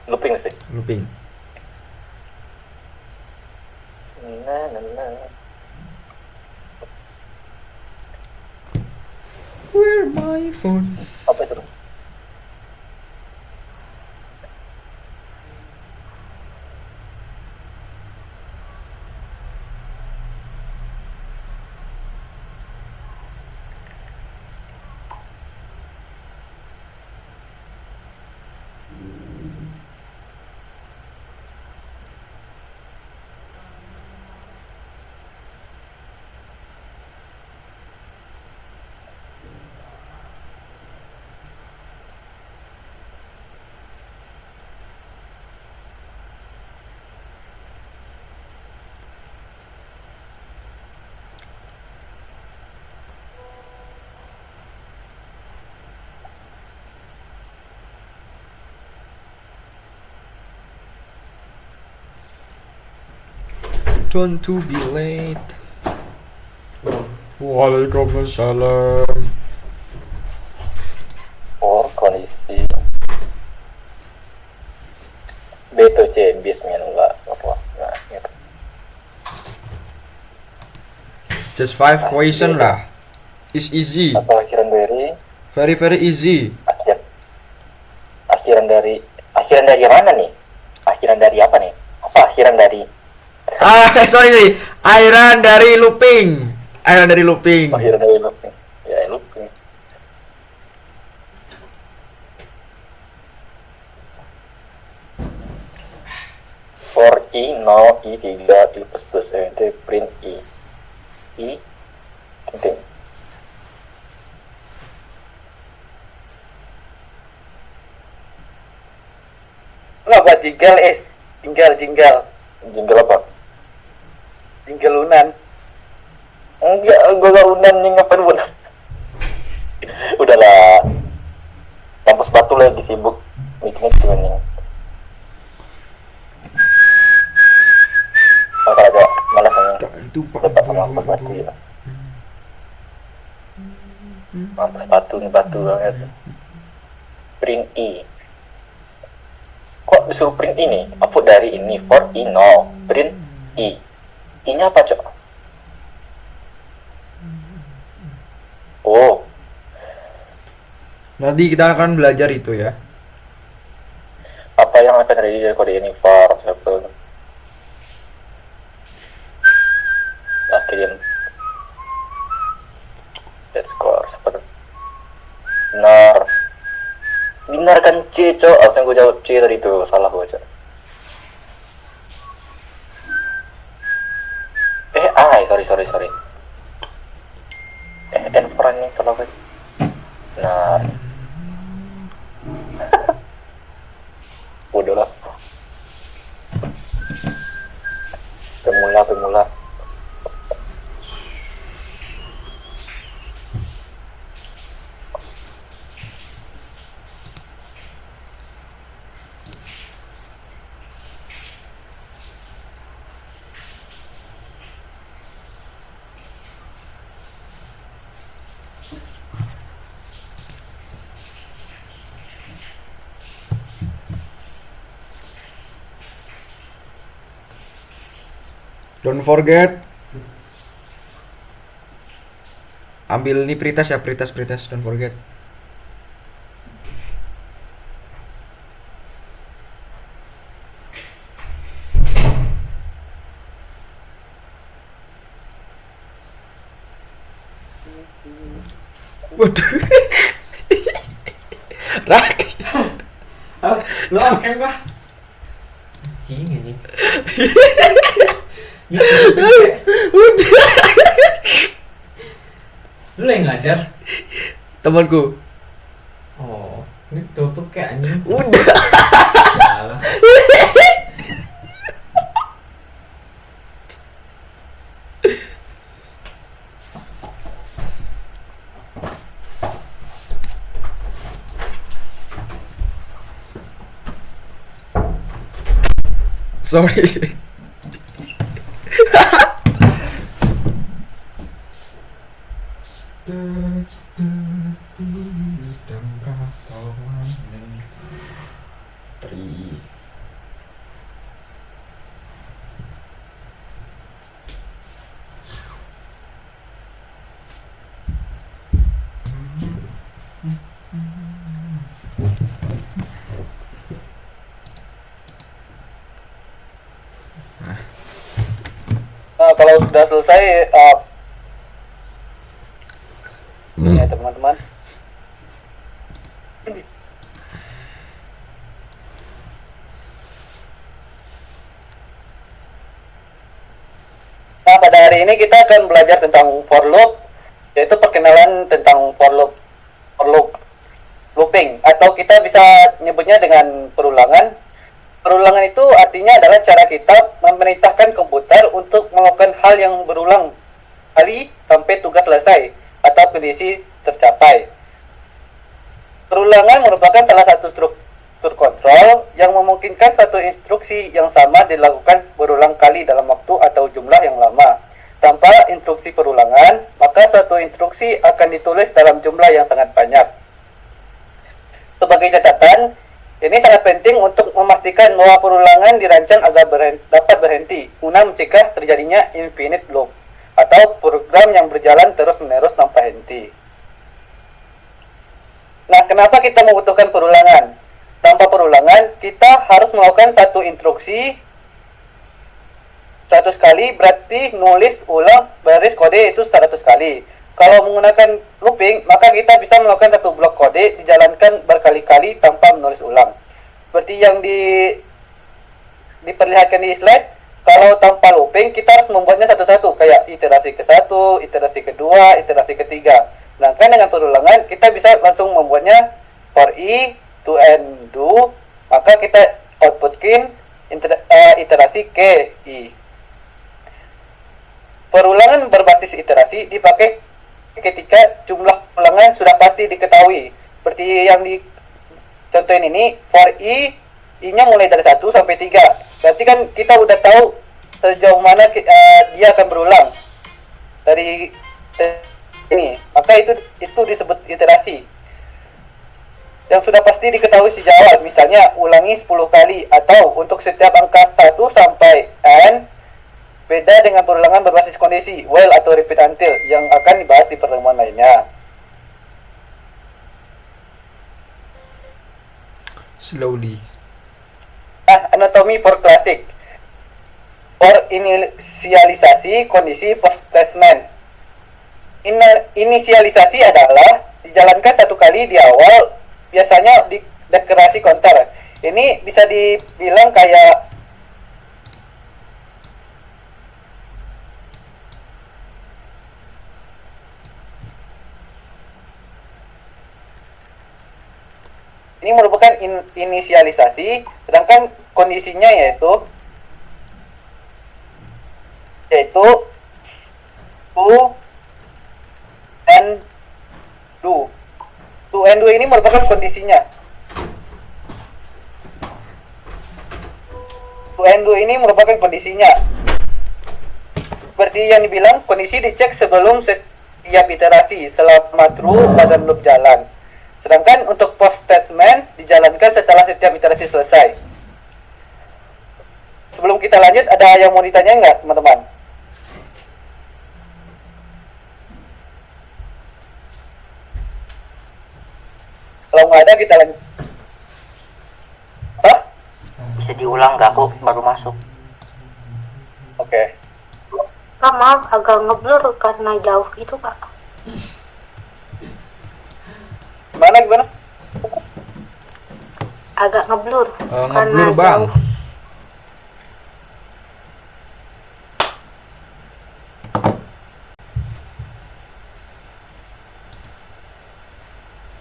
Looping sih. Looping. Nah. Where my phone? Apa itu? Don't to be late. Waalaikumsalam. Kondisi B to C bisnya enggak apa. Nah, gitu. Just 5 question lah. It's easy. Atau akhiran dari Very easy. akhiran dari mana nih? Akhiran dari apa nih? Apa akhiran dari Sorry. Airan dari looping. akhiran dari looping? Ya, looping. For I, no, I3, I plus print I penting. Kenapa jinggal Jinggal apa? jinggalunan? Enggak, gue gak unan nih, ngapain unan? Udahlah, kampus batu lagi sibuk mikirnya gimana nih. Masa aja, malas nih. Dapat sama kampus batu ya. Kampus batu banget. Print I. Kok disuruh print ini? Apa dari ini? For I, no. Print I. I-nya apa, Cok? Oh, Nanti kita akan belajar itu ya. apa yang akan terjadi dari kode ini? For example. Kirim. Let's score. Benar kan C, Cok? Harusnya gue jawab C tadi itu. Salah gue, Cok. Sorry. Enforan yang salah gue. Nah. Udah lah. Pemula. Don't forget. Ambil ini Pritas ya, Pritas, don't forget. Waduh. Rak. Lu akan kah? Sini nih. Lu yang ngajar? Temanku. Oh, ini tutup kayak anjing. Udah. Salah. Sorry. kalau sudah selesai, ya teman-teman. Nah, pada hari ini kita akan belajar tentang for loop, yaitu perkenalan tentang for looping, atau kita bisa nyebutnya dengan perulangan. Perulangan itu artinya adalah cara kita memerintahkan komputer untuk melakukan hal yang berulang kali sampai tugas selesai atau kondisi tercapai. Perulangan merupakan salah satu struktur kontrol yang memungkinkan satu instruksi yang sama dilakukan berulang kali dalam waktu atau jumlah yang lama. Tanpa instruksi perulangan, maka satu instruksi akan ditulis dalam jumlah yang sangat banyak. Sebagai catatan, ini sangat penting untuk memastikan bahwa perulangan dirancang agar dapat berhenti guna mencegah terjadinya infinite loop atau program yang berjalan terus-menerus tanpa henti. Nah, kenapa kita membutuhkan perulangan? Tanpa perulangan, kita harus melakukan satu instruksi 100 kali, berarti nulis ulang baris kode itu 100 kali. Kalau menggunakan looping, maka kita bisa melakukan satu blok kode dijalankan berkali-kali tanpa menulis ulang. Seperti yang diperlihatkan di slide, kalau tanpa looping kita harus membuatnya satu-satu, kayak iterasi ke-1, iterasi kedua, iterasi ketiga. Sedangkan dengan perulangan kita bisa langsung membuatnya for i, to and do, maka kita outputkan iterasi ke i. Perulangan berbasis iterasi dipakai ketika jumlah ulangan sudah pasti diketahui. Seperti yang dicontohin ini, for i-nya mulai dari 1 sampai 3. Berarti kan kita udah tahu sejauh mana dia akan berulang dari ini. Maka itu disebut iterasi. Yang sudah pasti diketahui sejak awal, misalnya ulangi 10 kali, atau untuk setiap angka 1 sampai n. Beda dengan perulangan berbasis kondisi, while atau repeat until, yang akan dibahas di pertemuan lainnya. Slowly. Nah, anatomy for classic. For inisialisasi kondisi post statement. Inisialisasi adalah dijalankan satu kali di awal, biasanya di deklarasi counter. Ini bisa dibilang kayak ini merupakan inisialisasi, sedangkan kondisinya yaitu to and do. To and do ini merupakan kondisinya. To and do ini merupakan kondisinya. Seperti yang dibilang, kondisi dicek sebelum setiap iterasi selama true pada loop jalan. Sedangkan untuk post statement dijalankan setelah setiap iterasi selesai. Sebelum kita lanjut, ada yang mau ditanya nggak, teman-teman? Kalau nggak ada, kita lanjut. Hah? Bisa diulang nggak? Aku baru masuk. Oke. Kak, maaf agak ngeblur karena jauh itu, Kak. Gimana? Agak ngeblur. Ngeblur, Bang. jauh.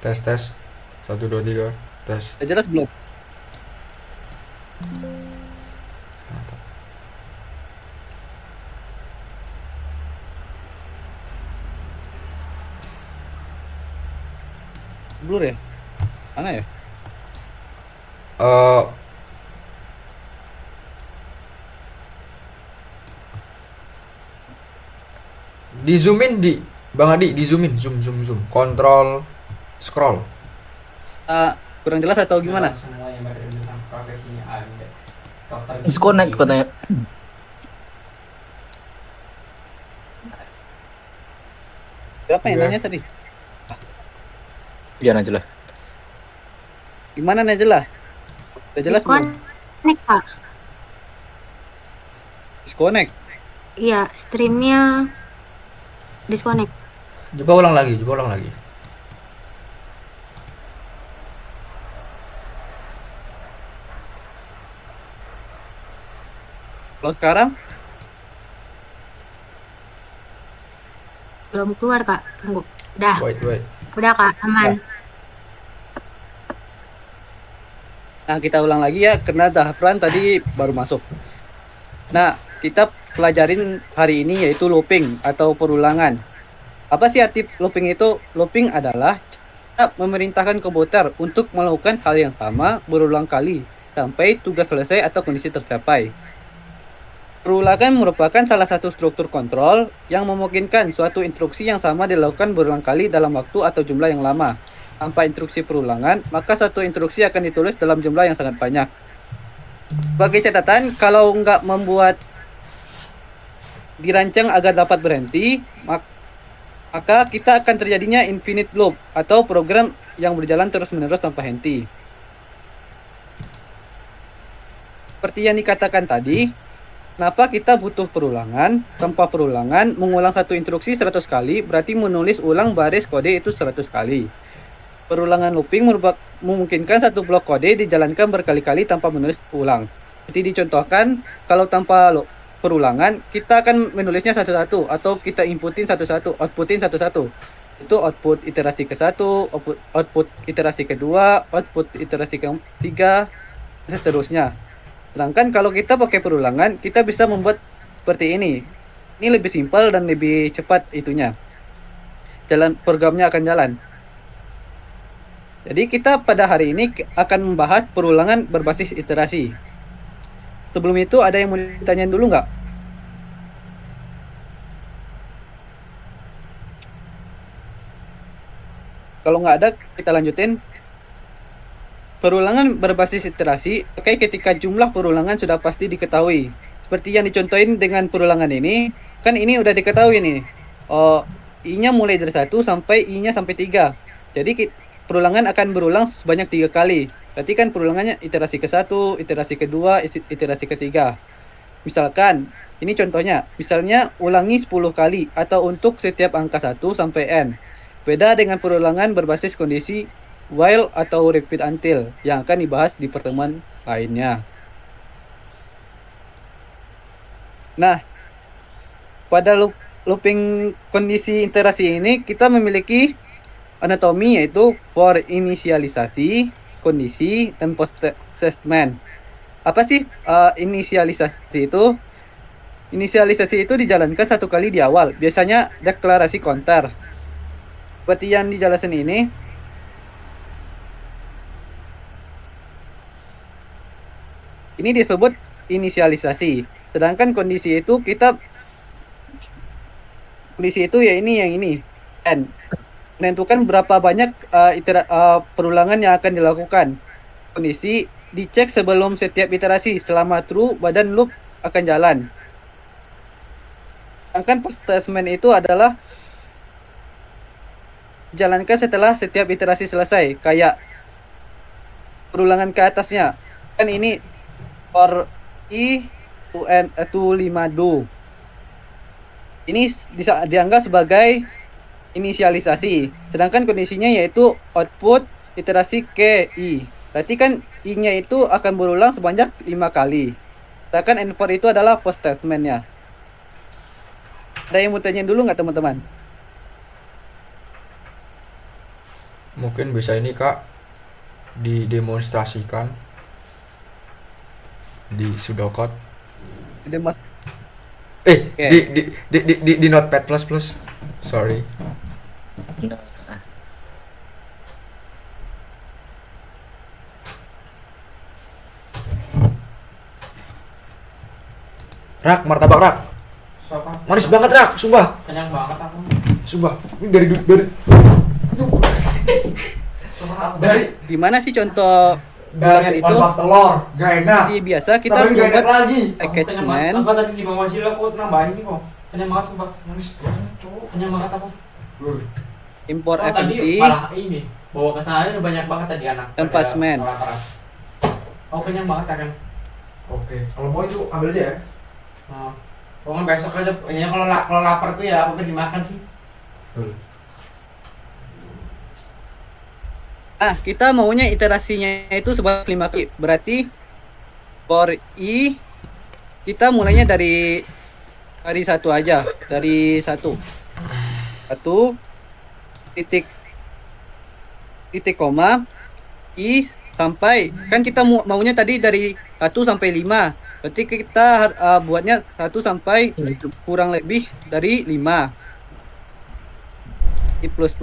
Tes. 1, 2, 3. Tes. Udah jelas belum? Blur ya? Mana ya? Di zoomin di Bang Adi, di zoomin, zoom. Kontrol scroll. Kurang jelas atau gimana? Semuanya bertentang profesinya ada. Dokter Disconnect gigi. katanya. Siapa yang Iya. nanya tadi? Biar aja lah. Gimana Najla? Udah jelas belum? Disconnect, Kak. Disconnect. Iya, streamnya disconnect. Coba ulang lagi, coba ulang lagi. Kalau sekarang Belum keluar, Kak. Tunggu. Udah. Wait. Udah, Kak. Aman. nah kita ulang lagi ya karena Dahfran tadi baru masuk. Nah, kita pelajarin hari ini yaitu looping atau perulangan. Apa sih arti looping itu? Looping adalah cara memerintahkan komputer untuk melakukan hal yang sama berulang kali sampai tugas selesai atau kondisi tercapai. Perulangan merupakan salah satu struktur kontrol yang memungkinkan suatu instruksi yang sama dilakukan berulang kali dalam waktu atau jumlah yang lama. Tanpa instruksi perulangan, maka satu instruksi akan ditulis dalam jumlah yang sangat banyak. Sebagai catatan, kalau nggak membuat dirancang agar dapat berhenti, maka kita akan terjadinya infinite loop atau program yang berjalan terus-menerus tanpa henti. Seperti yang dikatakan tadi, kenapa kita butuh perulangan? Tanpa perulangan, mengulang satu instruksi 100 kali berarti menulis ulang baris kode itu 100 kali. Perulangan looping memungkinkan satu blok kode dijalankan berkali-kali tanpa menulis ulang. Seperti dicontohkan, kalau tanpa perulangan, kita akan menulisnya satu-satu atau kita inputin satu-satu, outputin satu-satu. Itu output iterasi ke-1, output iterasi kedua, output iterasi ke-3, dan seterusnya. Sedangkan kalau kita pakai perulangan, kita bisa membuat seperti ini. Ini lebih simpel dan lebih cepat itunya. Programnya akan jalan. Jadi kita pada hari ini akan membahas perulangan berbasis iterasi. Sebelum itu ada yang mau ditanyain dulu nggak? Kalau nggak ada, kita lanjutin. Perulangan berbasis iterasi pakai ketika jumlah perulangan sudah pasti diketahui. Seperti yang dicontohin dengan perulangan ini, kan ini udah diketahui nih. I-nya mulai dari 1 sampai I-nya sampai 3. Jadi perulangan akan berulang sebanyak 3 kali. Berarti kan perulangannya iterasi ke-1, iterasi kedua, iterasi ketiga. Misalkan, ini contohnya, misalnya ulangi 10 kali atau untuk setiap angka 1 sampai n. Beda dengan perulangan berbasis kondisi while atau repeat until yang akan dibahas di pertemuan lainnya. Nah, pada looping kondisi iterasi ini kita memiliki anatomi yaitu for inisialisasi, kondisi, dan post statement. Apa sih inisialisasi itu? Inisialisasi itu dijalankan 1 kali di awal, biasanya deklarasi counter. Seperti yang dijelasin ini. Ini disebut inisialisasi. Sedangkan kondisi itu ya ini yang ini. N. Menentukan berapa banyak perulangan yang akan dilakukan. Kondisi dicek sebelum setiap iterasi. Selama true, badan loop akan jalan. Sedangkan post statement itu adalah dijalankan setelah setiap iterasi selesai. Kayak perulangan ke atasnya. Kan ini for I to 5 do. Ini dianggap sebagai inisialisasi. Sedangkan kondisinya yaitu output iterasi ke I. Berarti kan I-nya itu akan berulang sebanyak 5 kali. Sedangkan N4 itu adalah post statement-nya. Ada yang mau tanya dulu nggak teman-teman? Mungkin bisa ini Kak didemonstrasikan di pseudocode. Ada mas. Di Notepad++. Sorry. Rak, martabak Rak. Siapa? Manis banget Rak, sumpah. Kenyang banget aku. Sumpah. Ini dari Gimana sih contoh ulangan itu? telur, gak enak. Seperti biasa kita harus Tapi gak enak membuat lagi. attachment. Aku tadi di bawah sila aku nambahin nih kok. Kenyang banget sumpah. Manis banget cowok. Kenyang banget aku. Import Oh, tadi FMT malah ini bawa ke sana ada banyak banget tadi anak. dan pada attachment. keras. Oh kenyang banget kan. Oke, kalau mau itu ambil aja ya. Oh. Pokoknya besok aja. Ya kalau lapar tuh ya apa dimakan sih. Betul. Kita maunya iterasinya itu sebanyak 5 kali. Berarti for i kita mulainya dari satu aja, dari satu titik koma i sampai, kan kita maunya tadi dari 1 sampai 5. Berarti kita buatnya 1 sampai kurang lebih dari 5. I plus.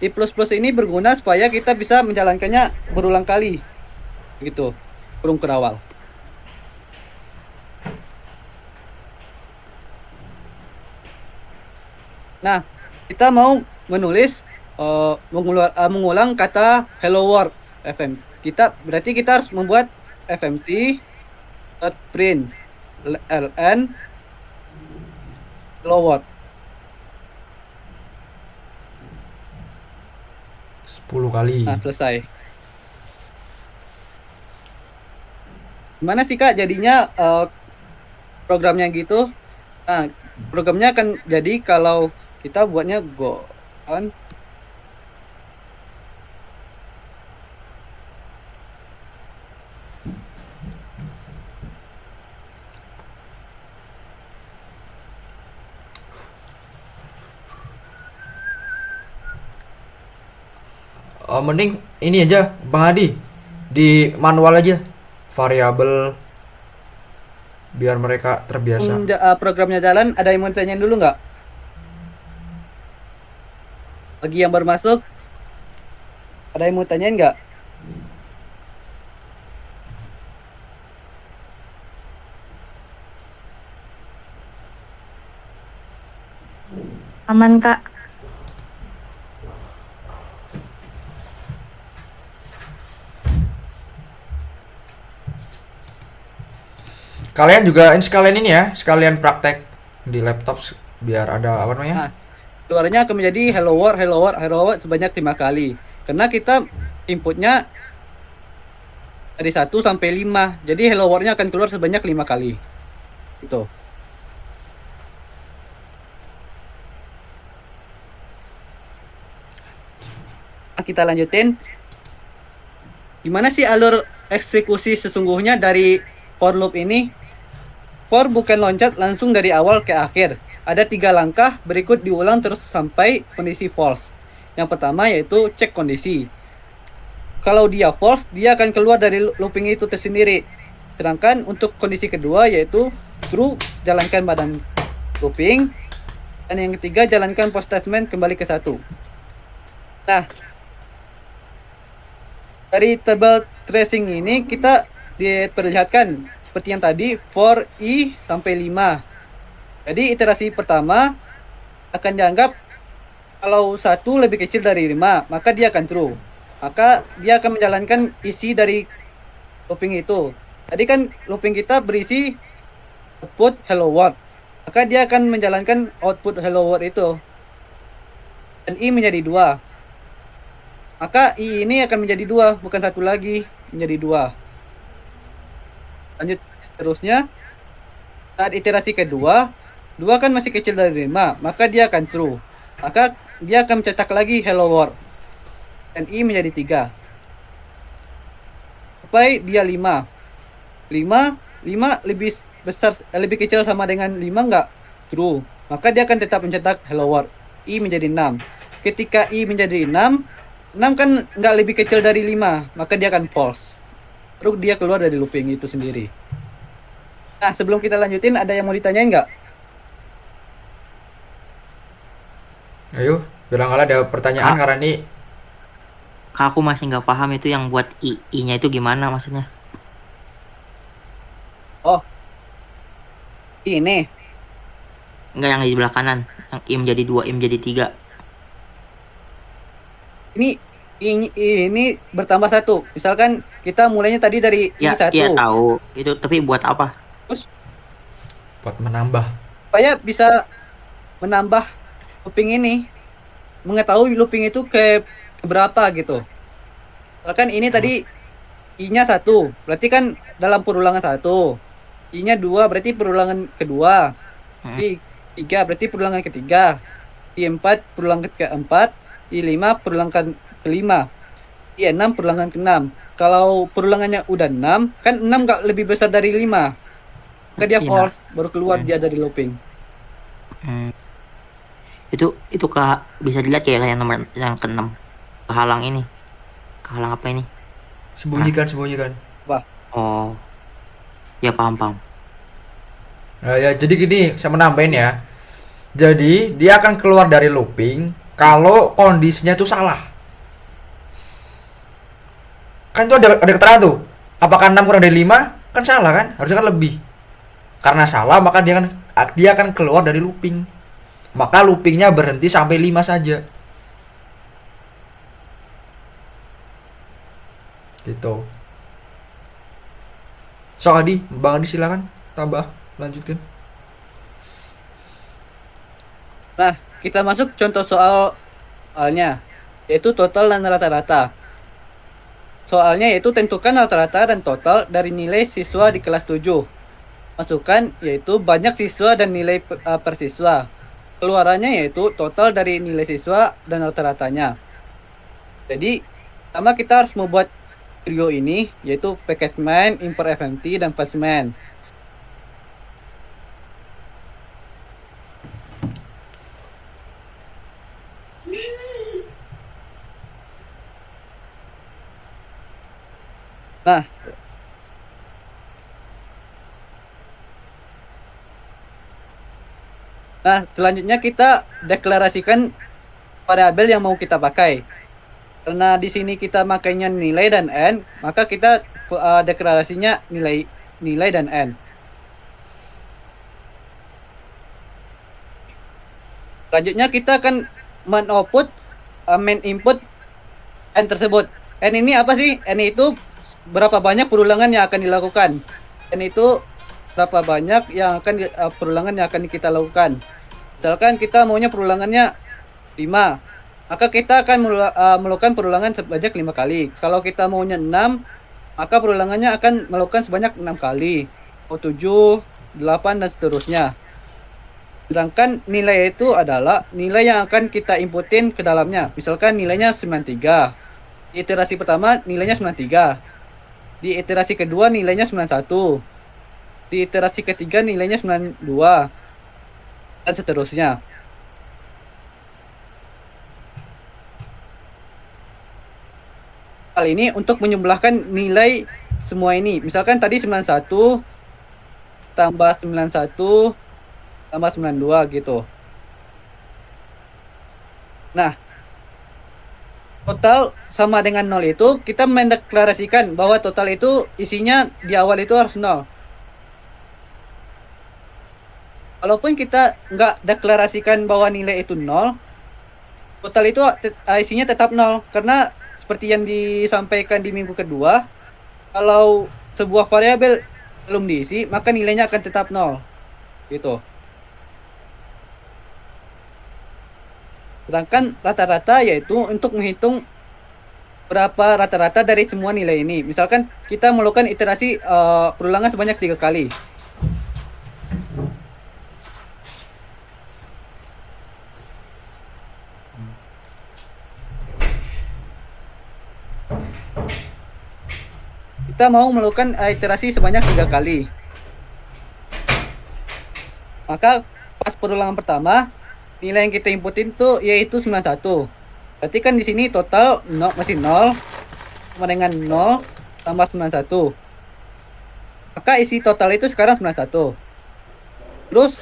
I plus ini berguna supaya kita bisa menjalankannya berulang kali. Gitu. Kurung kerawal. Nah, kita mau menulis mengulang kata hello world fm. Berarti kita harus membuat fmt print ln hello world. 10 kali. Nah, selesai. Gimana sih Kak jadinya programnya gitu? Nah, programnya akan jadi kalau kita buatnya go on Mending ini aja Bang Adi, di manual aja variabel biar mereka terbiasa. programnya jalan. Ada yang mau tanyain dulu nggak? Bagi yang baru masuk, ada yang mau tanyain nggak? Aman, Kak. Kalian juga sekalian ini ya, sekalian praktek di laptop biar ada apa namanya? Nah, keluarnya akan menjadi hello world sebanyak 5 kali. Karena kita inputnya dari 1 sampai 5. Jadi hello world-nya akan keluar sebanyak 5 kali. Itu. Kita lanjutin. Gimana sih alur eksekusi sesungguhnya dari for loop ini? For bukan loncat langsung dari awal ke akhir. Ada 3 langkah berikut diulang terus sampai kondisi false. Yang pertama yaitu cek kondisi. Kalau dia false, dia akan keluar dari looping itu tersendiri. Sedangkan untuk kondisi kedua yaitu true, jalankan badan looping. Dan yang ketiga, jalankan post statement kembali ke 1. Nah, dari table tracing ini kita diperlihatkan seperti yang tadi, for i sampai 5. Jadi iterasi pertama akan dianggap kalau 1 lebih kecil dari 5, maka dia akan true. Maka dia akan menjalankan isi dari looping itu. Tadi kan looping kita berisi output hello world. Maka dia akan menjalankan output hello world itu. Dan i menjadi 2. Maka i ini akan menjadi 2, bukan 1 lagi, menjadi 2. Lanjut seterusnya, saat iterasi kedua, 2 kan masih kecil dari 5, maka dia akan true. Maka dia akan mencetak lagi hello world. Dan i menjadi 3. Sampai dia 5. 5 lebih besar, lebih kecil sama dengan 5 enggak? True. Maka dia akan tetap mencetak hello world. I menjadi 6. Ketika i menjadi 6 kan enggak lebih kecil dari 5, maka dia akan false. Terus dia keluar dari looping itu sendiri. Nah, sebelum kita lanjutin, ada yang mau ditanyain nggak? Ayo, bilang ada pertanyaan karena ini Kak, aku masih nggak paham itu yang buat i-nya itu gimana maksudnya. Oh, ini. Enggak, yang di sebelah kanan. Yang i menjadi 2, i menjadi 3. Ini bertambah 1. Misalkan kita mulainya tadi dari Ya, i1. iya tahu. Itu tapi buat apa? Terus buat menambah. supaya bisa menambah looping ini, mengetahui looping itu ke berapa gitu. Misalkan ini tadi i-nya 1, berarti kan dalam perulangan 1. I-nya 2 berarti perulangan kedua. Hmm. I3 berarti perulangan ketiga. I4 perulangan keempat. I5 perulangan kelima. I6 perulangan keenam. Kalau perulangannya udah 6, kan 6 nggak lebih besar dari 5. Maka dia Iya. false, baru keluar dia dari looping. Hmm. Itu bisa dilihat ya yang nomor yang ke-6. Kehalang ini. Kehalang apa ini? Sembunyikan. Oh. Ya paham. Nah, ya jadi gini, saya menambahin ya. Jadi dia akan keluar dari looping kalau kondisinya itu salah. Kan itu ada keterangan tuh. Apakah 6 kurang dari 5? Kan salah kan? Harusnya kan lebih. Karena salah maka dia akan keluar dari looping. Maka loopingnya berhenti sampai 5 saja. Gitu. Sok Adi, Bang Adi silakan tambah, lanjutkan. Nah, kita masuk contoh soalnya, yaitu total dan rata-rata. Soalnya yaitu tentukan rata-rata dan total dari nilai siswa di kelas 7. Masukkan yaitu banyak siswa dan nilai per siswa. Keluarannya yaitu total dari nilai siswa dan rata-ratanya. Jadi, pertama kita harus membuat trio ini, yaitu package main, import FMT, dan pass main. Nah, selanjutnya kita deklarasikan variabel yang mau kita pakai. Karena di sini kita makainya nilai dan n, maka kita deklarasinya nilai dan n. Selanjutnya kita akan men-output main input n tersebut. N ini apa sih? N itu berapa banyak perulangan yang akan dilakukan. N itu berapa banyak yang akan perulangan yang akan kita lakukan. Misalkan kita maunya perulangannya 5, maka kita akan melakukan perulangan sebanyak 5 kali. Kalau kita maunya 6, maka perulangannya akan melakukan sebanyak 6 kali. Mau 7, 8 dan seterusnya. Sedangkan nilai itu adalah nilai yang akan kita inputin ke dalamnya. Misalkan nilainya 93. Di iterasi pertama nilainya 93. Di iterasi kedua nilainya 91. Di iterasi ketiga nilainya 92. Dan seterusnya. Hal ini untuk menjumlahkan nilai semua ini. Misalkan tadi 91 tambah 91 tambah 92 gitu. Nah, total sama dengan 0 itu kita mendeklarasikan bahwa total itu isinya di awal itu harus 0. Walaupun kita nggak deklarasikan bahwa nilai itu 0, total itu isinya tetap 0. Karena seperti yang disampaikan di minggu kedua, kalau sebuah variabel belum diisi, maka nilainya akan tetap 0. Gitu. Sedangkan rata-rata yaitu untuk menghitung berapa rata-rata dari semua nilai ini. Misalkan kita melakukan iterasi perulangan sebanyak 3 kali. Kita mau melakukan iterasi sebanyak 3 kali. Maka pas perulangan pertama, nilai yang kita inputin itu yaitu 91. Berarti kan di sini total masih 0 sama dengan 0 tambah 91. Maka isi total itu sekarang 91. Terus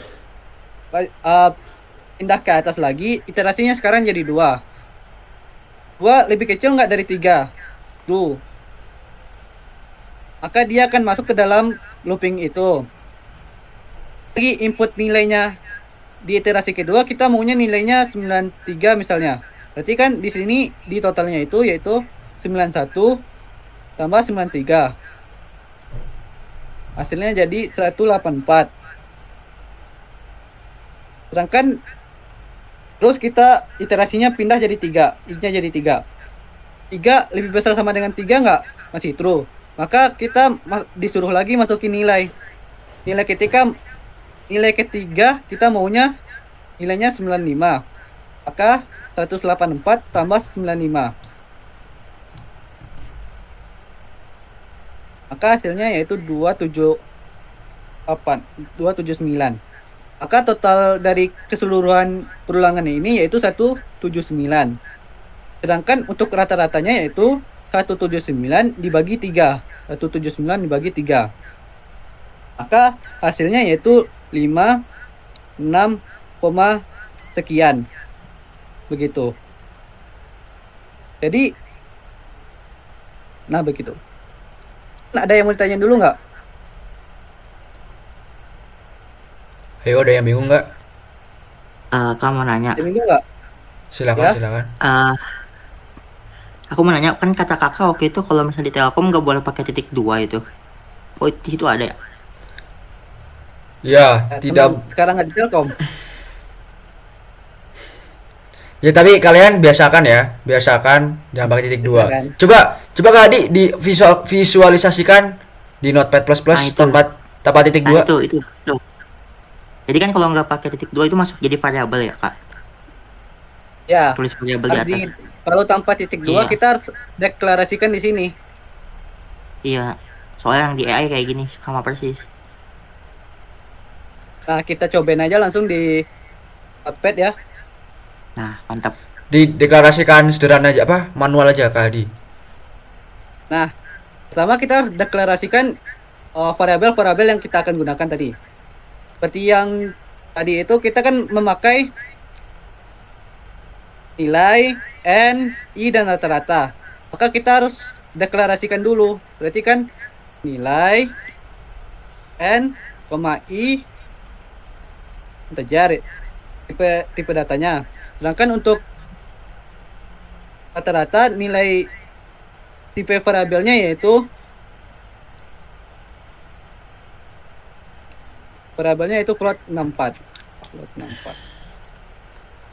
pindah ke atas lagi, iterasinya sekarang jadi 2. 2 lebih kecil nggak dari 3? True. Maka dia akan masuk ke dalam looping itu. Lagi input nilainya di iterasi kedua, kita maunya nilainya 93 misalnya. Berarti kan di sini di totalnya itu yaitu 91 tambah 93. Hasilnya jadi 184. Sedangkan terus kita iterasinya pindah jadi 3. I-nya jadi 3. 3 lebih besar sama dengan 3 nggak? Masih true. Maka kita disuruh lagi masukin nilai. nilai ketiga kita maunya nilainya 95. Maka 184 tambah 95. Maka hasilnya yaitu 279. Maka total dari keseluruhan perulangan ini yaitu 179. Sedangkan untuk rata-ratanya yaitu 179 dibagi 3. 179 dibagi 3. Maka hasilnya yaitu 5, 6, sekian. Begitu. Jadi, nah begitu. Nah, ada yang mau ditanya dulu nggak? Ayo, ada yang bingung nggak? Kamu mau nanya. Ada bingung nggak? Silakan, Ya. silakan. Aku mau nanya, kan kata kakak waktu itu kalau misalnya di Telkom nggak boleh pakai titik 2 itu. Oh, di situ ada ya? Ya, Nah, tidak. teman, sekarang nggak di Telkom. Ya tapi kalian biasakan ya, biasakan jangan pakai titik 2. Biasakan. Coba Kak Adi di visualisasikan di Notepad++ Nah, itu. tanpa titik 2. Nah, itu. Jadi kan kalau nggak pakai titik 2 itu masuk jadi variabel ya, Kak? Ya. Tulis variabel di atas. Kalau tanpa titik 2 Iya. kita harus deklarasikan di sini. Iya. Soalnya yang di AI kayak gini sama persis. Nah, kita cobain aja langsung di Notepad ya. Nah, mantap. Dideklarasikan sederhana aja apa? Manual aja Kak Adi. Nah, pertama kita harus deklarasikan variabel-variabel yang kita akan gunakan tadi. Seperti yang tadi itu kita kan memakai nilai, N, I, dan rata-rata. Maka kita harus deklarasikan dulu. Berarti kan nilai, N, I, integer, tipe datanya. Sedangkan untuk rata-rata nilai tipe variabelnya yaitu float 64.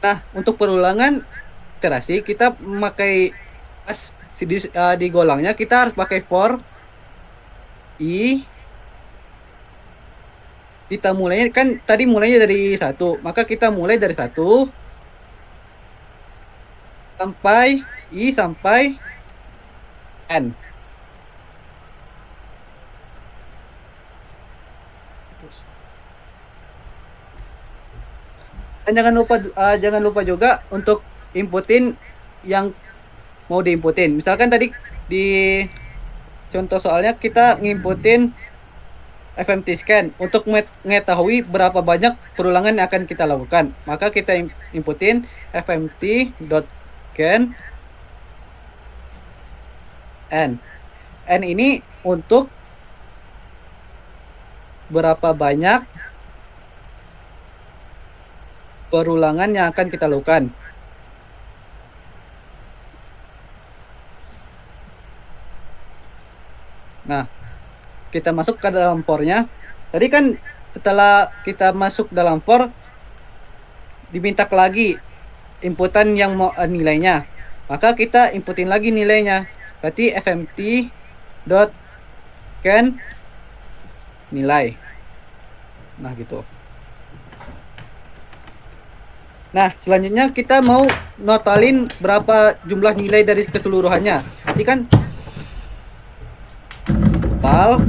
Nah, untuk perulangan iterasi kita memakai di golangnya kita harus pakai for i. Kita mulainya kan tadi mulainya dari 1, maka kita mulai dari 1 sampai i sampai n. Dan jangan lupa juga untuk inputin yang mau diinputin. Misalkan tadi di contoh soalnya kita nginputin FMT scan untuk mengetahui berapa banyak perulangan yang akan kita lakukan. Maka kita inputin fmt.scan n. N ini untuk berapa banyak perulangan yang akan kita lakukan. Nah, kita masuk ke dalam for-nya. Tadi kan setelah kita masuk dalam for, diminta lagi inputan yang mau nilainya. Maka kita inputin lagi nilainya. Berarti fmt.scan nilai. Nah, gitu. Nah, selanjutnya kita mau notalin berapa jumlah nilai dari keseluruhannya. Berarti kan total.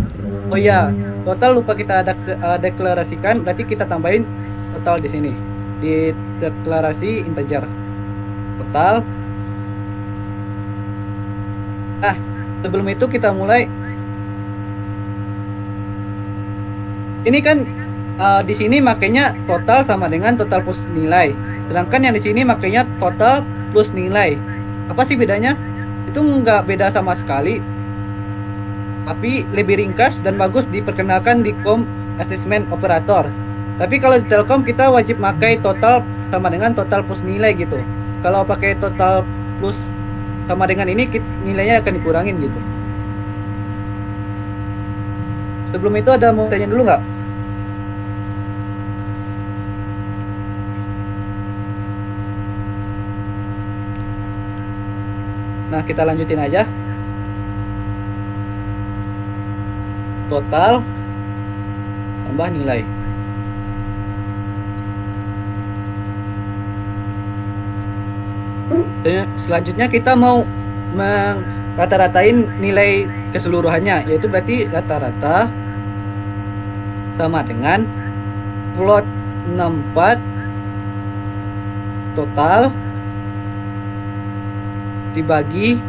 Oh iya, total lupa kita ada deklarasikan. Berarti kita tambahin total di sini. Di deklarasi integer. Total. Nah, sebelum itu kita mulai. Ini kan di sini makanya total sama dengan total plus nilai. Sedangkan yang di sini makanya total plus nilai. Apa sih bedanya? Itu nggak beda sama sekali. Tapi lebih ringkas dan bagus diperkenalkan di COM Assessment Operator. Tapi kalau di Telkom kita wajib pakai total sama dengan total plus nilai gitu. Kalau pakai total plus sama dengan ini nilainya akan dikurangin gitu. Sebelum itu ada mau tanya dulu nggak? Nah, kita lanjutin aja. Total tambah nilai. Dan selanjutnya kita mau rata-ratain nilai keseluruhannya, yaitu berarti rata-rata sama dengan plot 64 total dibagi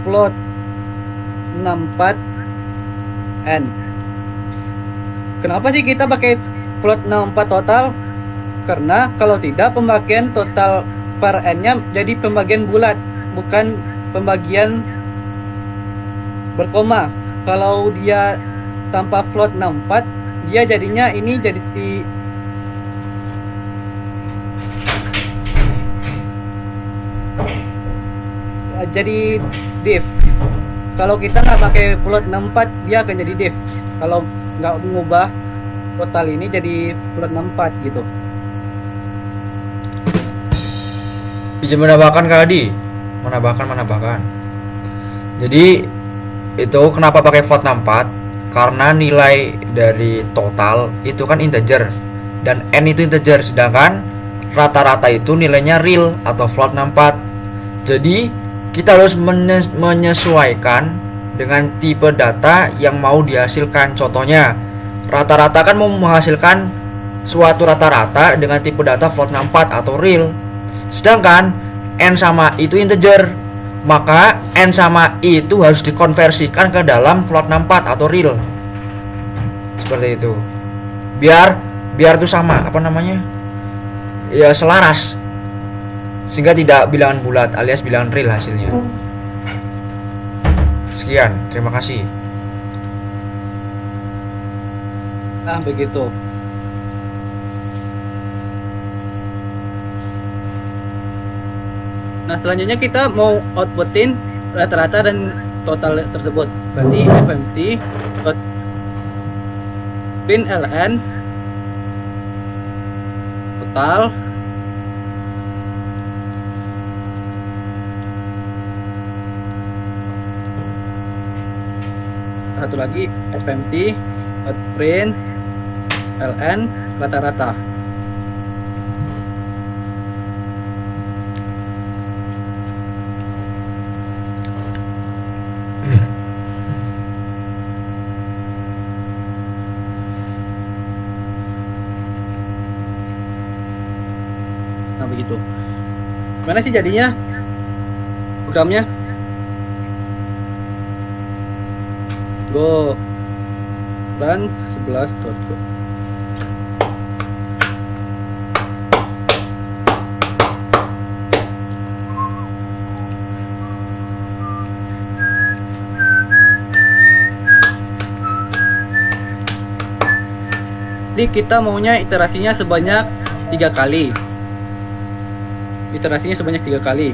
plot 64 N. Kenapa sih kita pakai plot 64 total? Karena kalau tidak pembagian total per N-nya jadi pembagian bulat, bukan pembagian berkoma. Kalau dia tanpa float 64, dia jadinya ini jadi div. Kalau kita nggak pakai float 64, dia akan jadi div. Kalau nggak mengubah total ini jadi float 64 gitu. Izin menambahkan Kak Adi, menambahkan. Jadi itu kenapa pakai float 64? Karena nilai dari total itu kan integer dan n itu integer, sedangkan rata-rata itu nilainya real atau float 64. Jadi kita harus menyesuaikan dengan tipe data yang mau dihasilkan. Contohnya rata-rata kan mau menghasilkan suatu rata-rata dengan tipe data float 64 atau real. Sedangkan n sama I itu integer, maka n sama I itu harus dikonversikan ke dalam float 64 atau real. Seperti itu. Biar itu sama, ya selaras. Sehingga tidak bilangan bulat alias bilangan real hasilnya. Sekian, terima kasih. Nah, begitu. Nah, selanjutnya kita mau outputin rata-rata dan total tersebut. Berarti fmt dot println total satu lagi fmt dot println rata-rata. Nah, begitu. Mana sih jadinya programnya? Go run 11.go. Jadi kita maunya iterasinya sebanyak 3 kali. Iterasinya sebanyak 3 kali.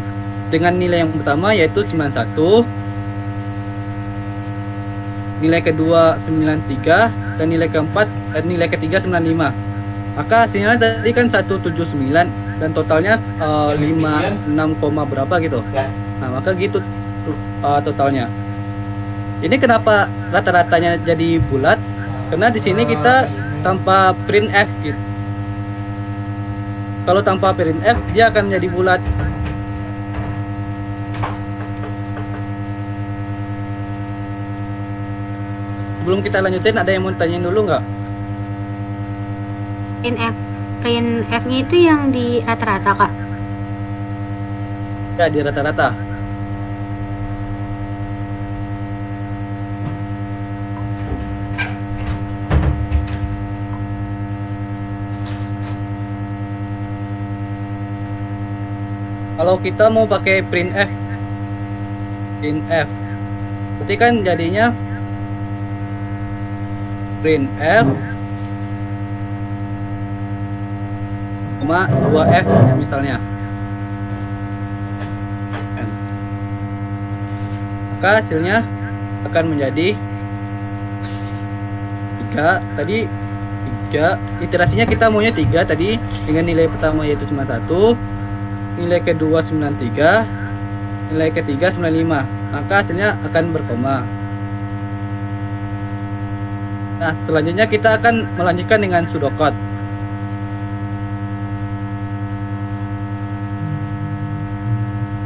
Dengan nilai yang pertama yaitu 91, nilai kedua 93, dan nilai ketiga 95. Maka hasilnya tadi kan 179 dan totalnya 56, berapa gitu. Nah, maka gitu totalnya. Ini kenapa rata-ratanya jadi bulat? Karena di sini kita tanpa printf gitu. Kalau tanpa printf dia akan menjadi bulat. Sebelum kita lanjutin, ada yang mau tanyain dulu nggak? printf-nya itu yang di rata-rata, Kak. Ya, di rata-rata. Kalau kita mau pakai printf, berarti kan jadinya printf, 2f misalnya. Maka hasilnya akan menjadi 3. Tadi 3, iterasinya kita maunya 3 tadi, dengan nilai pertama yaitu cuma 1, nilai kedua 93, nilai ketiga 95. Maka hasilnya akan berkoma. Nah, selanjutnya kita akan melanjutkan dengan pseudocode.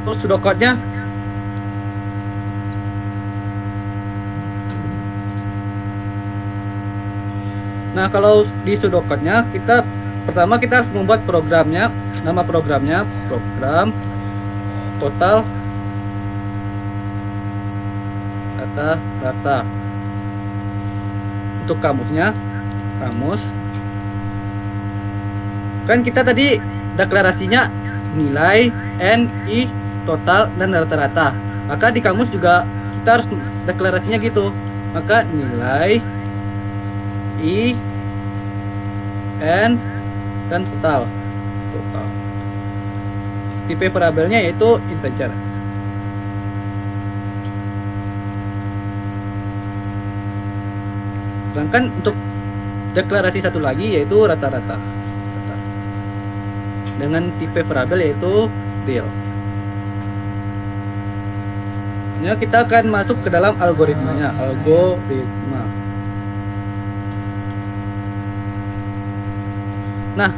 Untuk pseudocode-nya Nah, kalau di pseudocode-nya pertama kita harus membuat programnya. Nama programnya program total data. Untuk kamusnya, kamus. Kan kita tadi deklarasinya nilai, N, I, total, dan rata-rata. Maka di kamus juga kita harus deklarasinya gitu. Maka nilai, I, N, dan total. Tipe variabelnya yaitu integer. Sedangkan untuk deklarasi satu lagi yaitu rata-rata. Dengan tipe variabel yaitu real. Selanjutnya kita akan masuk ke dalam algoritmanya. Nah,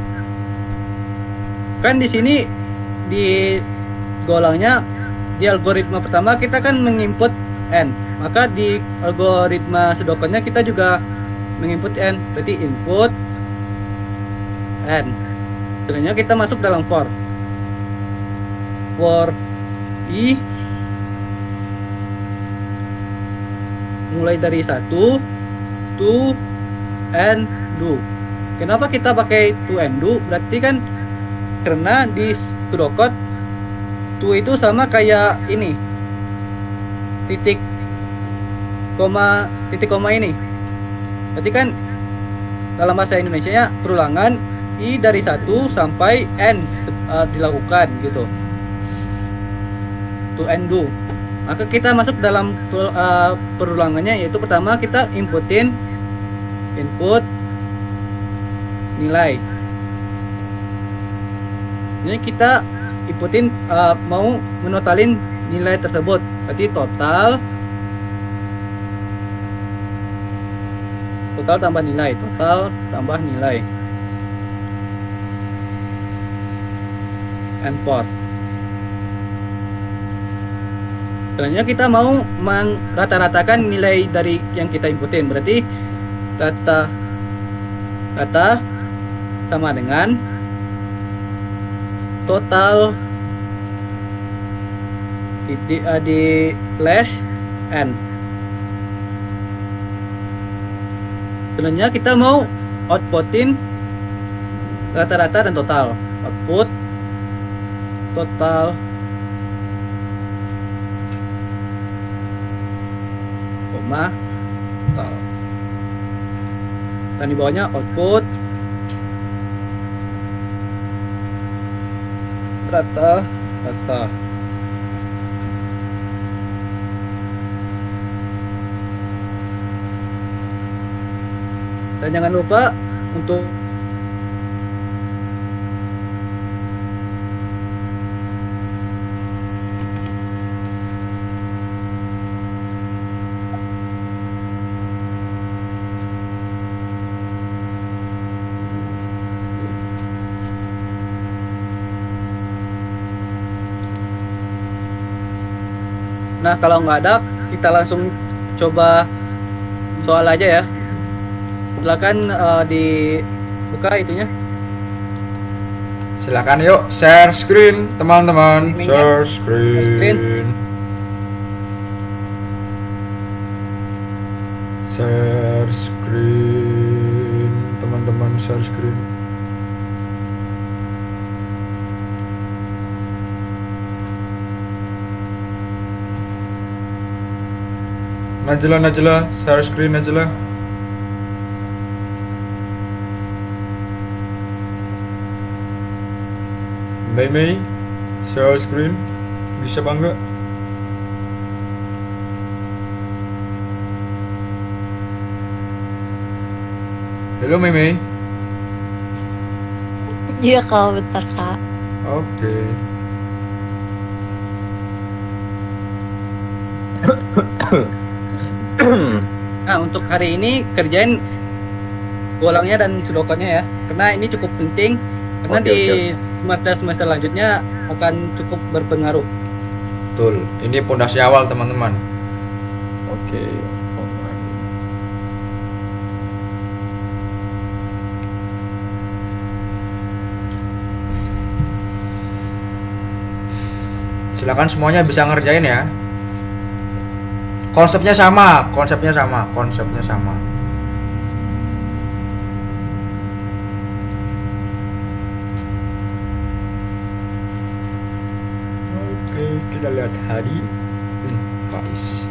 kan di sini di golangnya di algoritma pertama kita kan menginput n, maka di algoritma pseudocode-nya kita juga menginput n, berarti input n. Selanjutnya kita masuk dalam for i mulai dari 1 to n do. Kenapa kita pakai to and do? Berarti kan karena di pseudocode to itu sama kayak ini. Titik koma ini. Berarti kan dalam bahasa Indonesianya perulangan i dari 1 sampai n dilakukan gitu. To and do. Maka kita masuk dalam perulangannya, yaitu pertama kita input nilai. Ini kita inputin mau menotalin nilai tersebut. Berarti total tambah nilai, total tambah nilai. And for. Selanjutnya kita mau merata-ratakan nilai dari yang kita inputin. Berarti data sama dengan total di slash n. Selanjutnya kita mau outputin rata-rata dan total. Output total koma total. Dan di bawahnya output rata-rata. Dan jangan lupa untuk Nah, kalau nggak ada, kita langsung coba soal aja ya. Silakan dibuka itunya. Silakan yuk share screen teman-teman. Streamingnya. Share screen. Share screen teman-teman, share screen. Najla, share screen Najla. Mei, share screen. Bisa bangga. Halo Mei. Iya kak, bentar kak. Oke. Nah, untuk hari ini kerjain golangnya dan sudokannya ya. Karena ini cukup penting karena Oke, di oke. semester lanjutnya akan cukup berpengaruh. Betul. Ini pondasi awal teman-teman. Oke. Silakan semuanya bisa ngerjain ya. Konsepnya sama, konsepnya sama, konsepnya sama. Oke, kita lihat hari. Faiz.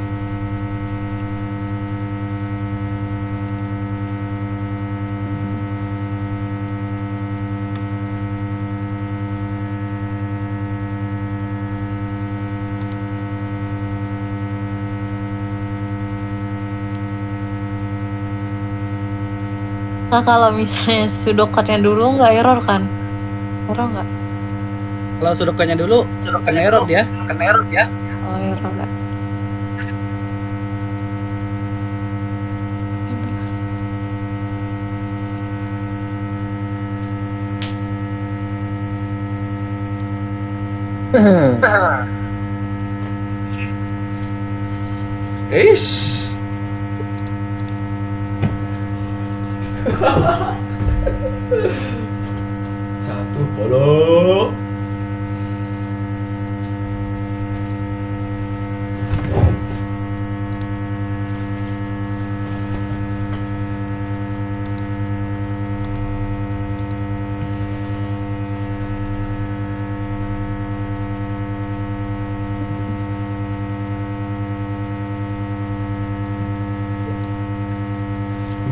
Nah, kalau misalnya sudokannya dulu nggak error kan? Error nggak? Kalau sudokannya dulu, kena error dia. Oh, error nggak? Is. Satu polo.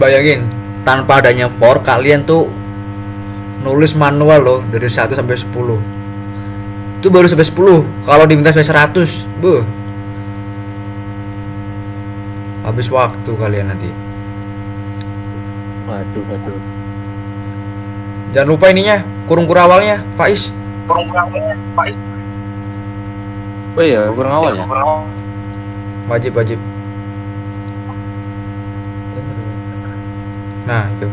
Bayangin, tanpa adanya for kalian tuh nulis manual loh dari 1 sampai 10. Itu baru sampai 10. Kalau diminta sampai 100, beuh. Habis waktu kalian nanti. Waduh. Jangan lupa ininya, kurung-kurung awalnya, Faiz. Oh iya, kurang awal ya. Wajib. Nah, itu.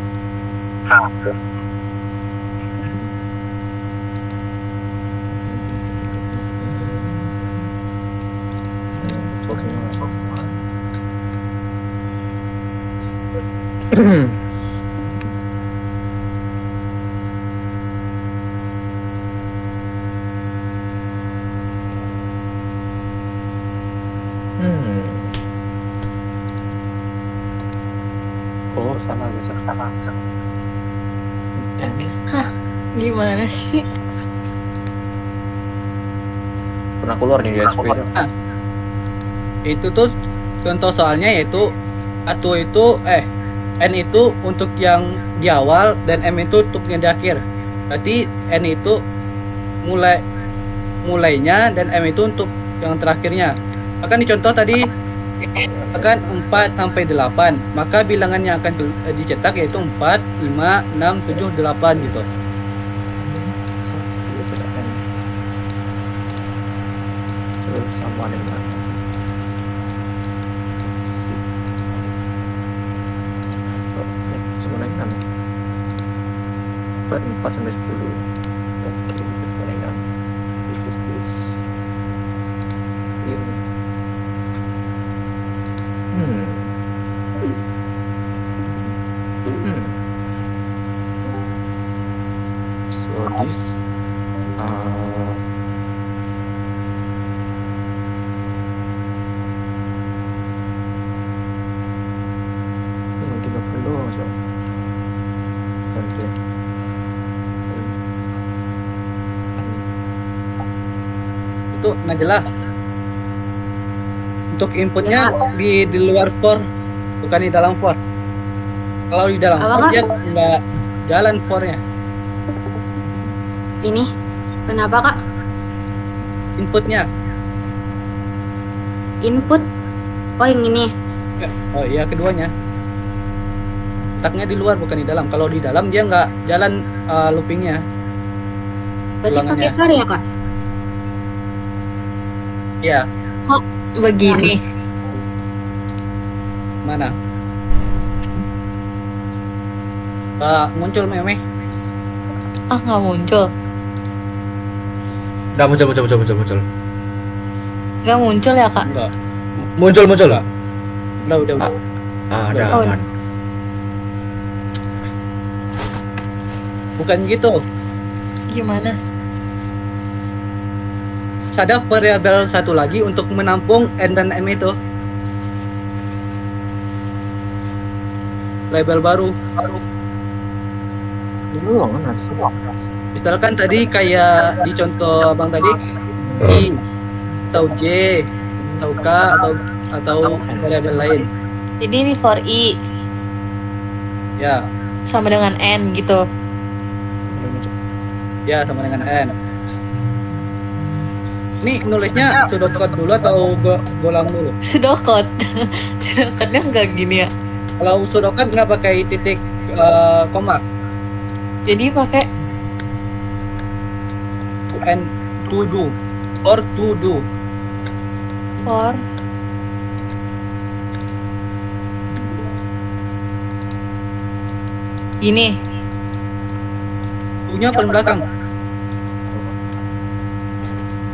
Oh, salah. Gimana sih? Pernah keluar nih guys. Itu tuh contoh soalnya yaitu satu itu N itu untuk yang di awal dan M itu untuk yang di akhir. Berarti N itu mulainya dan M itu untuk yang terakhirnya. Akan dicontoh tadi akan 4 sampai 8. Maka bilangan yang akan dicetak yaitu 4, 5, 6, 7, 8 gitu. Sama dengan sebenarnya 4 sampai 10. Oke, sebenarnya so this kita perlu masuk Itu Najlah. Untuk inputnya di luar for, bukan di dalam for. Kalau di dalam Apa, for Kak? dia nggak jalan fornya. Ini kenapa Kak? Inputnya. Input. Oh yang ini. Oh iya, keduanya. Letaknya di luar bukan di dalam. Kalau di dalam dia nggak jalan loopingnya. Berarti pakai Ulangannya. var ya Kak? Iya, Begini. mana? Muncul meme. Ah, nggak muncul. Nggak muncul. Nggak muncul ya, Kak? Enggak. Muncul. Udah. Ada Oh, aman. Bukan gitu. Gimana? Ada variabel satu lagi untuk menampung n dan m itu. Label baru. Misalkan tadi kayak di contoh abang tadi i atau j atau k atau variabel lain. Jadi ini for i Ya, sama dengan n gitu. ya sama dengan n. Ini nulisnya pseudocode dulu atau golang dulu? Pseudocode. Pseudocode-nya nggak gini ya. Kalau pseudocode nggak pakai titik koma. Jadi pakai And to do or to do. for gini. To-nya paling belakang.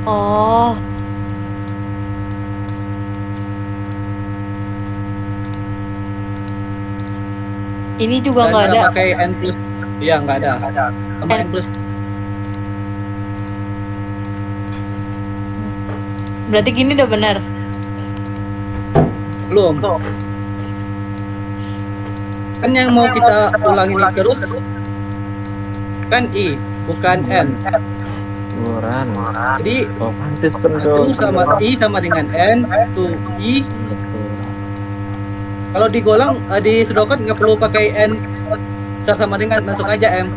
Oh, ini juga Dan nggak ada. pakai n plus. Iya nggak ada. Sama n plus. Berarti gini udah benar. Belum. Kan yang mau kita ulangi terus kan i bukan n. Jadi itu sama i sama dengan n to i. Kalau digolang di pseudocode nggak perlu pakai n sama dengan langsung aja m.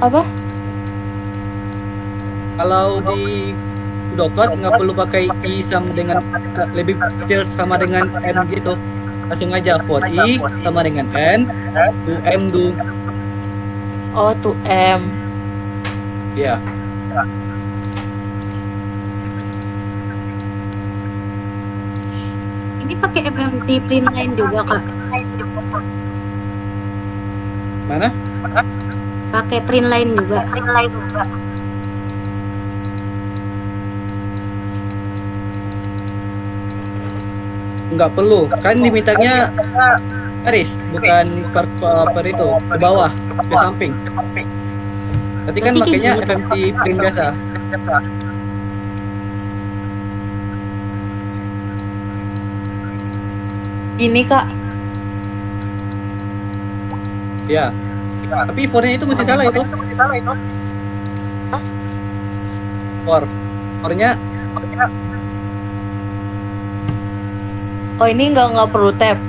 Apa? Kalau di pseudocode nggak perlu pakai i sama dengan lebih kecil sama dengan m gitu. Langsung aja for i sama dengan n to m do. Oh, to m. Ya. Ini pakai FMT print line juga, Kak. Mana? Pakai print line juga. Nggak perlu. Kan dimintanya garis, bukan per itu ke bawah, ke samping. Berarti kan Berarti makanya kayak FMT print biasa. Ini, Kak. Ya. Tapi for-nya itu masih salah itu. For-nya Oh, ini nggak perlu tab.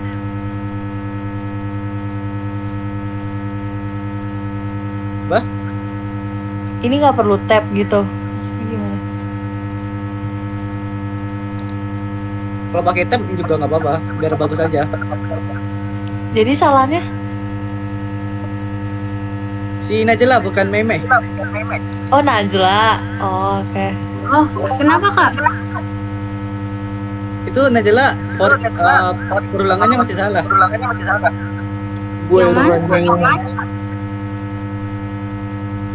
Bah? Ini nggak perlu tab gitu. Maksudnya gimana? kalau pakai tab juga nggak apa-apa, biar bagus aja. Jadi salahnya? Si Najla bukan meme. Oh, Najla. Oh, oke. Oh, kenapa, Kak? Itu Najla perulangannya masih salah. Yang mana?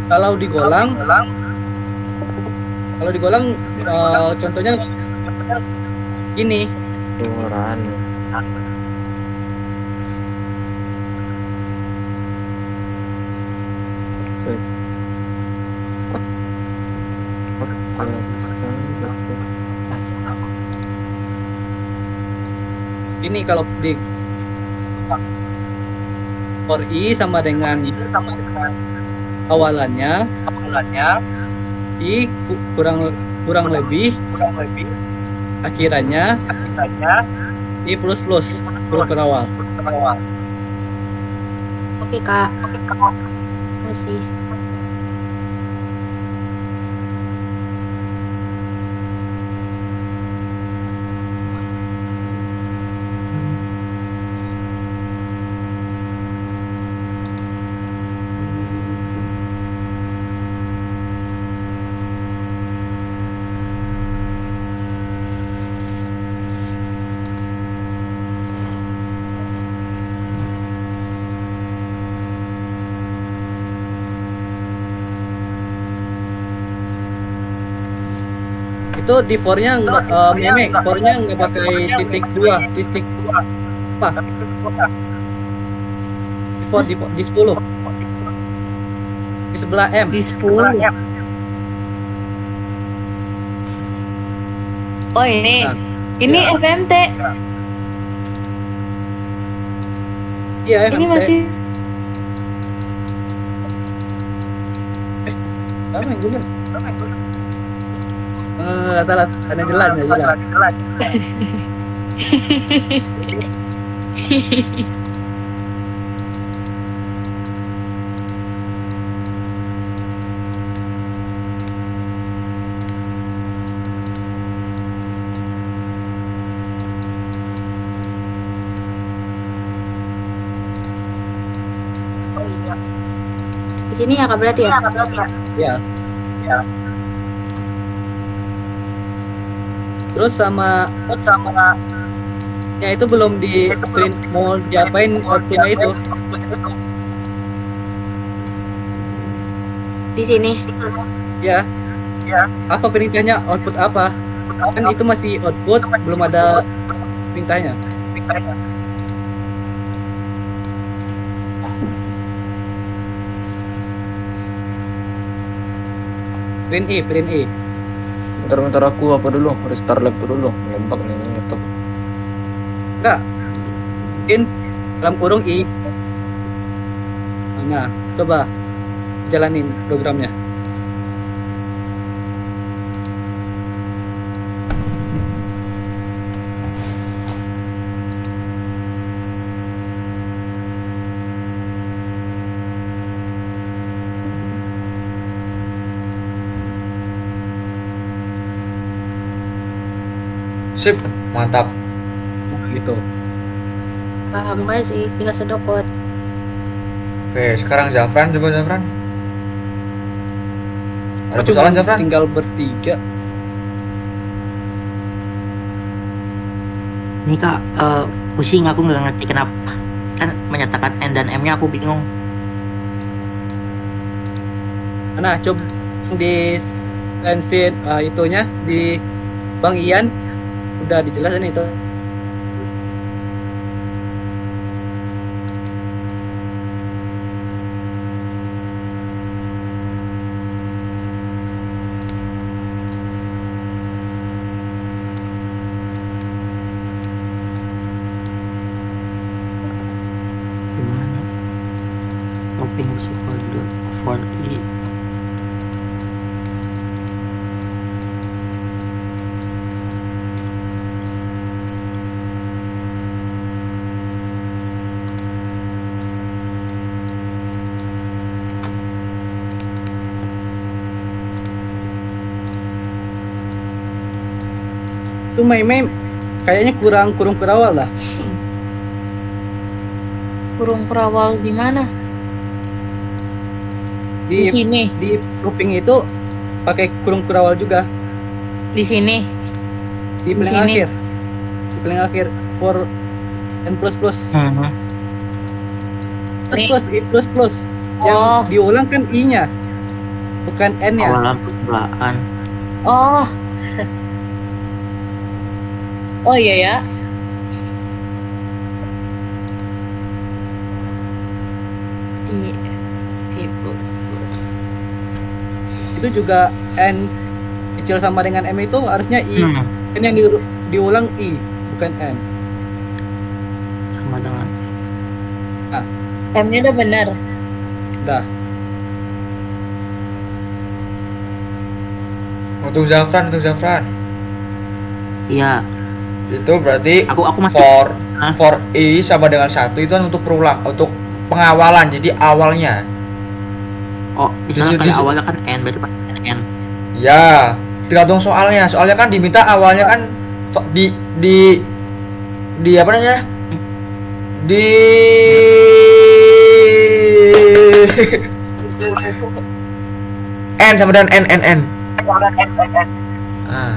Kalau digolang contohnya ini. Ini kalau di for i sama dengan awalannya i kurang lebih akhirannya i plus huruf berawal. Oke, Kak. Masih. itu di for-nya nggak memek, for-nya nggak pakai titik dua, titik apa? Di 10. Di sebelah M. Di 10. Oh ini. Nah, Ini ya. FMT. Iya, Ini FMT. masih Apa yang gue lihat? Salah, ada jelas, ya jelas. Di sini ya Kak berarti ya? Ya. Terus sama ya itu belum di print, mau diapain outputnya itu. Di sini. Ya. Apa perintahnya, output apa? Kan itu masih output, belum ada perintahnya. Print E. Bentar aku apa dulu? Restart laptop dulu. Ngebug nih laptop. Enggak. In dalam kurung I. Nah, coba jalanin programnya. Sip, mantap. Nah, gitu. Paham gak sih? Tinggal sedokot. Oke, sekarang Zafran, coba Zafran. Ada Cuma persoalan Zafran? tinggal bertiga. Ini Kak, pusing, aku nggak ngerti kenapa kan menyatakan N dan M-nya, aku bingung. Nah, coba di sensit itunya di Bang Ian udah dijelasin itu. Gimana? Open this folder for E. Itu Mei kayaknya kurung kerawal lah. kurung kerawal di mana? Di Di sini. di looping itu pakai kurung kerawal juga. Di sini. Di Di paling sini. akhir. Di paling akhir for N++. Mhm. Plus I++. Yang Oh. diulang kan I-nya. Bukan N-nya. Awalan permulaan. Oh. Oh iya ya. I plus. Itu juga N kecil sama dengan M itu harusnya I. N yang diulang I, bukan N. Sama dengan M-nya udah benar. Dah. Untuk Zafran. iya. Itu berarti Aku masih for E sama dengan 1 itu kan untuk untuk pengawalan. Jadi awalnya. Oh, misalnya Di- kayak di- awalnya kan N, berarti pakai N. Ya, tergantung soalnya. Soalnya kan diminta awalnya kan di apa namanya? Di N sama dengan N. Ah.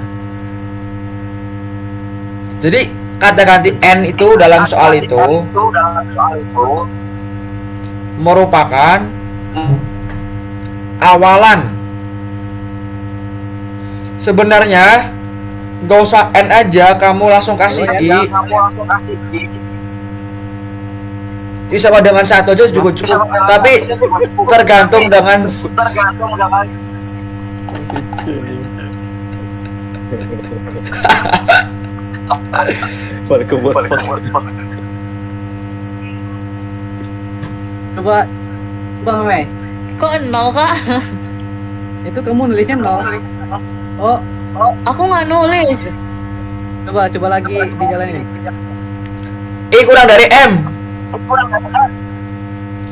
Jadi kata ganti N itu dalam soal itu merupakan awalan. Sebenarnya Nggak usah N aja, kamu langsung kasih I. I sama dengan 1 aja juga cukup. Tapi tergantung dengan Coba Mame. Kok 0 kak? Itu kamu nulisnya 0. Oh, Aku nggak nulis. coba lagi dijalanin. I kurang dari M.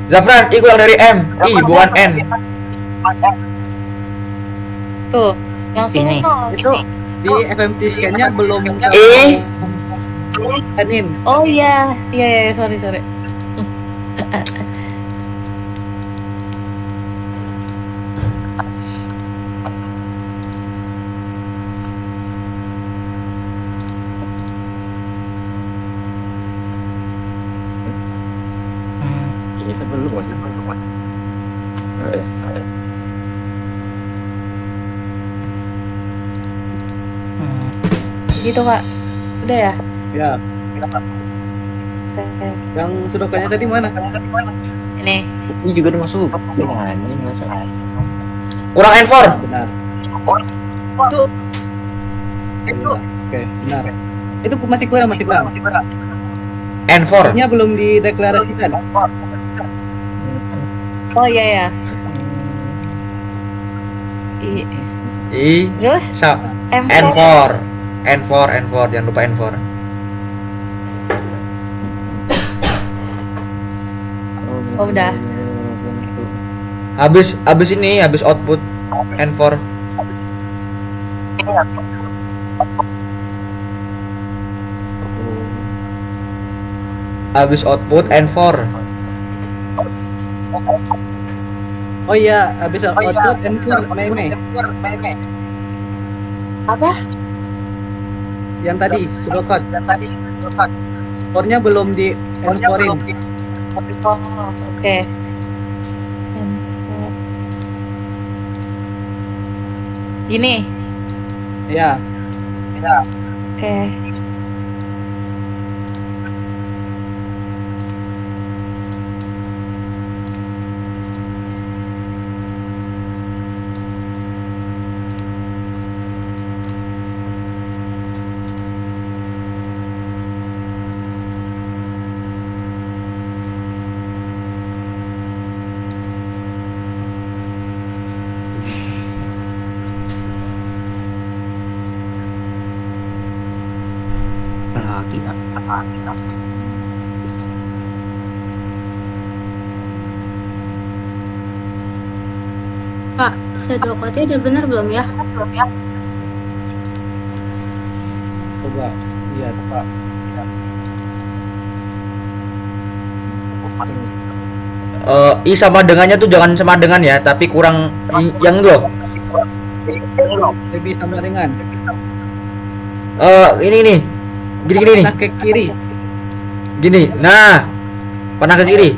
Zafran, I kurang dari M. I bukan N. Tuh, langsung Ini. 0. Itu di FMT scan-nya belum I scan-in. Oh iya, iya, sorry. Kita belum masih. Gitu kak. Udah ya? Ya, Oke. yang sudokannya tadi mana? Ini. Ini juga udah masuk. Ini masuk. kurang N4. Benar. Itu oke, benar. Itu masih kurang. N4. Nya belum dideklarasikan. Oh iya. I. I Terus M4. N4. N4 jangan lupa N4. Oh udah. Habis output N4. Habis output N4. Oh iya, habis output N4 meme. Apa? Yang tadi sudokot. Skornya belum di N4-in. Oh, oke. Gini. Ya. Oke. Pak, sedokotnya udah bener belum ya? Coba lihat, Pak. I sama dengannya tuh jangan sama dengan ya, tapi kurang yang loh. Lebih sama dengan Ini. Gini nih. nah ke kiri. Gini. Nah. Panah ke kiri.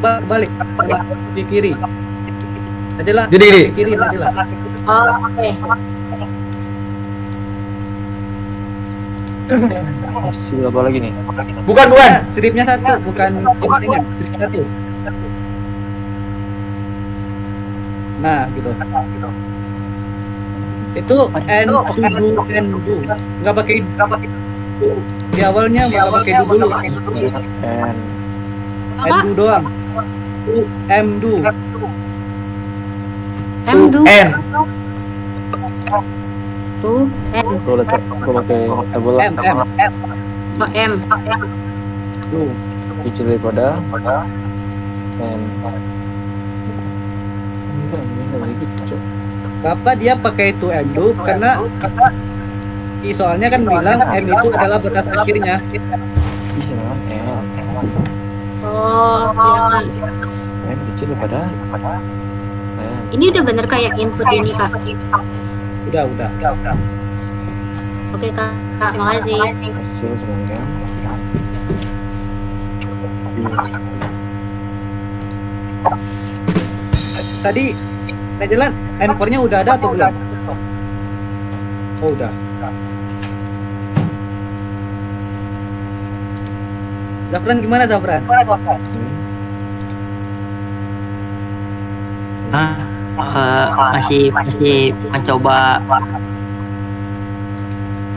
Balik ke kiri. Ajalah. Gini. Ke kiri ajalah. Oh, oke. Hasil apa lagi nih? Bukan. Stripnya satu, bukan dengan strip satu. Nah, gitu. Itu N2. Nggak pakai di awalnya nggak pakai du dulu. N2 doang. M2. Tuh N. Tuh, M. Kalau pakai tabel M. Oh, M. Tuh. kecil daripada dan enggak lagi gitu. Kenapa dia pakai itu M2? Karena soalnya kan bilang M itu adalah batas akhirnya. Bisa memang Oh, iya. kecil daripada Ini udah bener kayak input ini, Kak. Udah. Oke, Kak. Makasih. hasil semuanya. Tadi jalan N4-nya udah ada atau belum? Oh udah. Zafran gimana Zafran? Ah, masih mencoba.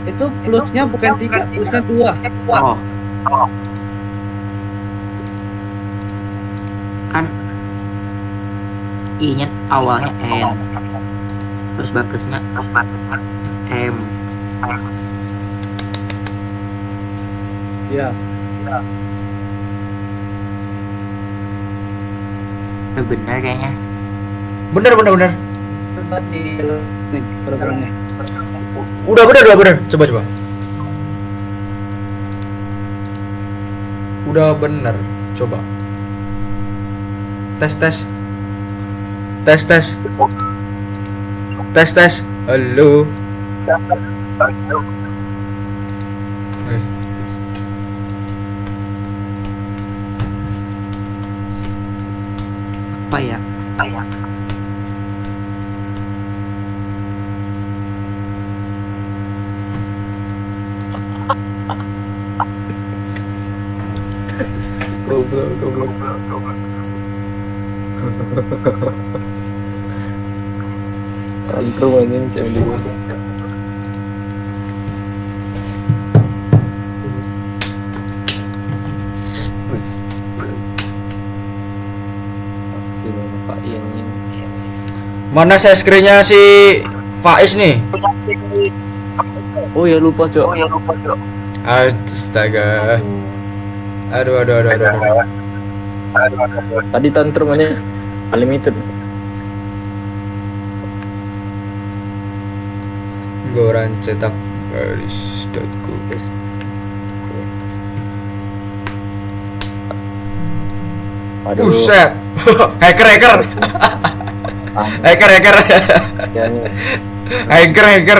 Itu plusnya bukan 3, plusnya 2. Oh, kan I-nya awalnya N, terus batasnya M. Ya. Bener kayaknya. Bener. Tempat di nih programnya. Udah bener. Coba. Udah bener. Coba. Tes. Halo. Eh, Apa ya? Goblok. Tantrum anjing cewek di gua. Masih Pak Ian ini. Mana share screen-nya si Faiz nih? Oh ya lupa, Cok. Astaga. Aduh. Tadi tantrum anjing unlimited. Goran cetak baris.ku. Aduh. Buset. hacker. Ya, nih. hacker.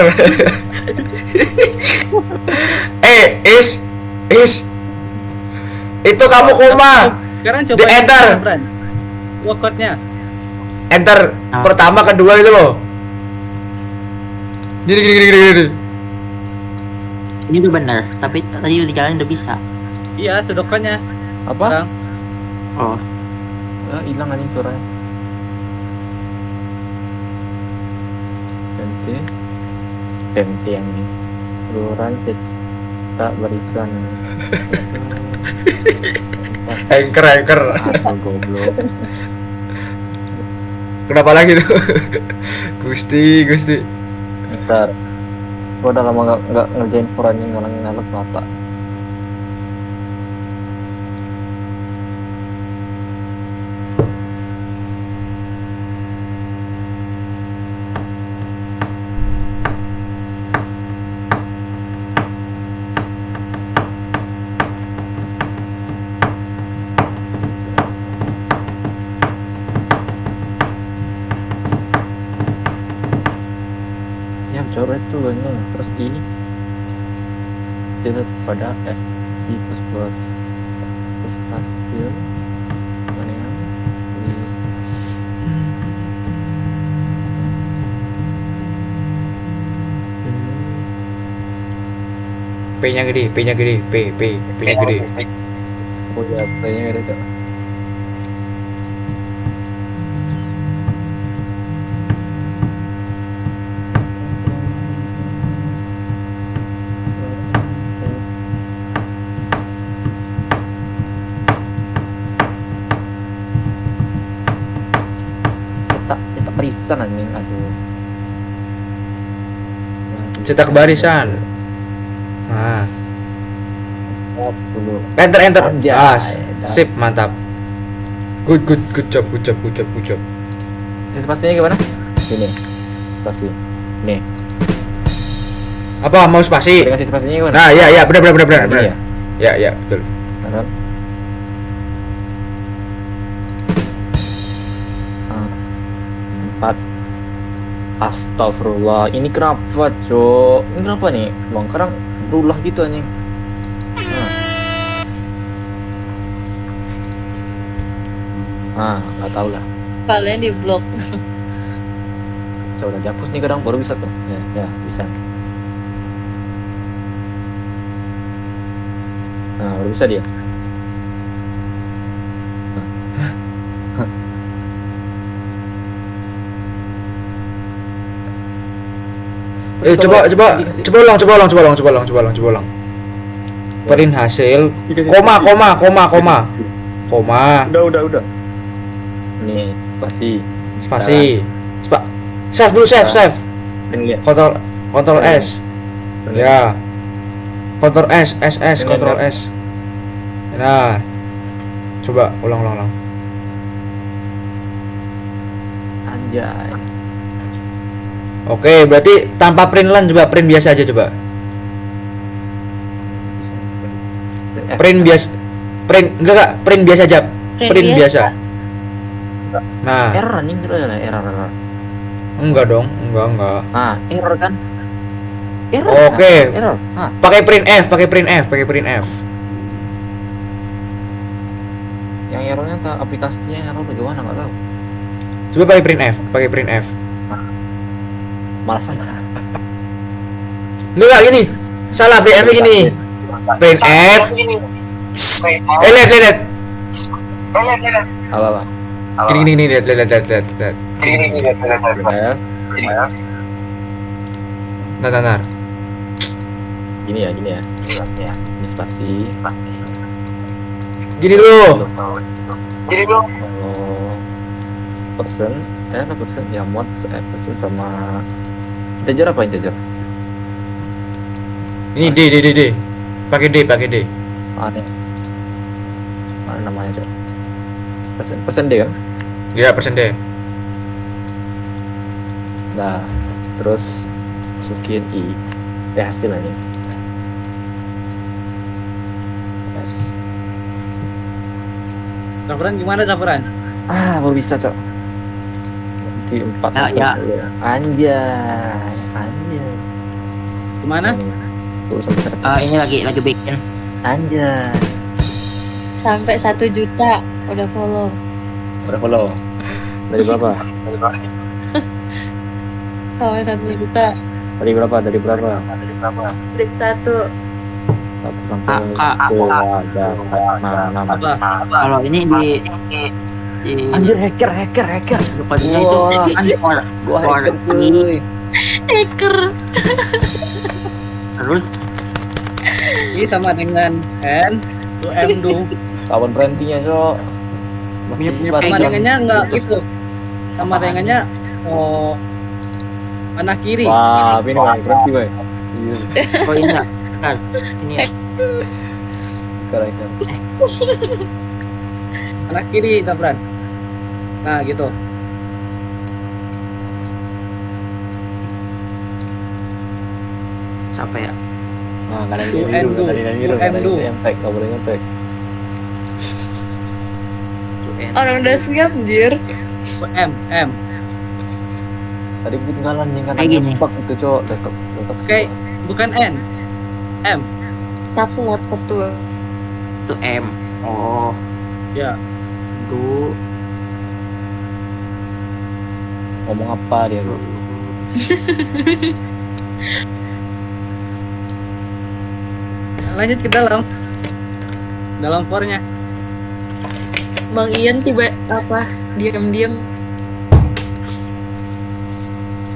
Is. Itu kamu koma. Sekarang coba Di enter. Zafran. Walkout-nya. Enter Ah. pertama kedua itu loh. Gini. Ini udah bener, tapi tadi udah jalan udah bisa. Iya, sudokannya. Apa? Sekarang. Oh, Ah, hilang anjing suaranya. Ganti yang ini. Luran tak barisan. Hacker. Aduh, goblok. Kenapa lagi tuh? Gusti. Ntar. Gua udah lama nggak ngerjain perannya ngulangin alat mata. Ya coret tuh ini terus ini tidak pada di plus hasil mana yang di P-nya gede. P-nya gede. oh ya kayaknya ada tuh. Cetak barisan anjing, aduh. Cetak barisan. Nah, Dulu. enter. Anjay. Sip, mantap. Good job. Pastinya gimana? Sini. Pasti. Nih. Apa mau spasi? Dengan pastinya gimana? Nah, iya, benar. Ini ya. Ya, betul. Kanan. Empat. Astagfirullah. Ini kenapa, Cok? Ini kenapa nih? Bang, sekarang berulah gitu anjing. Nggak tahu lah. Kalian di blok. Coba udah dihapus nih kadang baru bisa tuh. Ya, bisa. Nah, udah bisa dia. Coba ulang. Print hasil, koma. Udah. Nih, pasti. Spasi. Save dulu, save. Ini lihat. Kontrol S. Ya. Kontrol S, kontrol S. Nah. Coba ulang. Anjay. Oke, berarti tanpa print lan, coba print biasa aja coba. Print biasa aja. Print biasa. Nah, Error anjing terus ada error. enggak dong, enggak. Ah, error kan? Error. Oke. Error. Ah, Pakai print F. yang errornya aplikasinya error bagaimana enggak tahu. Coba pakai print F. Malasan. Enggak gini. Salah print F gini. Print F. Lihat. Apa? Gini lihat. Benar. Nah. Gini ya. Ini spasi. Gini dulu. Oh, person ya mod person sama integer apa integer? Ini D. Pakai D. Ada. Mana namanya coba? Person D kan? Ya, persen D. Nah, terus masukin I. Hasilnya. Yes. Zafran gimana Zafran? Baru bisa, Cok. Di 4. Ya. Anjay. Gimana? Ini lagi bikin. Anjay. Sampai 1 juta udah follow. Berapa lo? Dari berapa? Sampai 1 juta. Dari berapa? Dari 1. 1 sampai Kak. 10 ada 6. Apa? Kalau ini di Anjir, hacker. kodenya itu Wah. Gua hacker cuy. Hacker. Terus Ini sama dengan N to M do. Kawan berhentinya, Cok. Mirip-mirip Sama kayak dengannya enggak itu. Sama dengannya mana kiri. Wah, ini mau berhenti, Boy. Iya, oh ini enggak. Ini ya. keren. Mana kiri Zafran. Nah, gitu. Siapa ya? Nah, enggak ada Do and do. Do and do. Ngetek, enggak boleh ngetek. Orang udah siap anjir. M. Tadi ketinggalan yang kan Kayak gini. bug itu, Cok. Tetap. Oke, bukan N. M. Tafu mod ketua. Itu M. Oh, Ya. du. Ngomong apa dia, Bro? Lanjut ke dalam. Dalam for-nya. Bang Ian diam-diam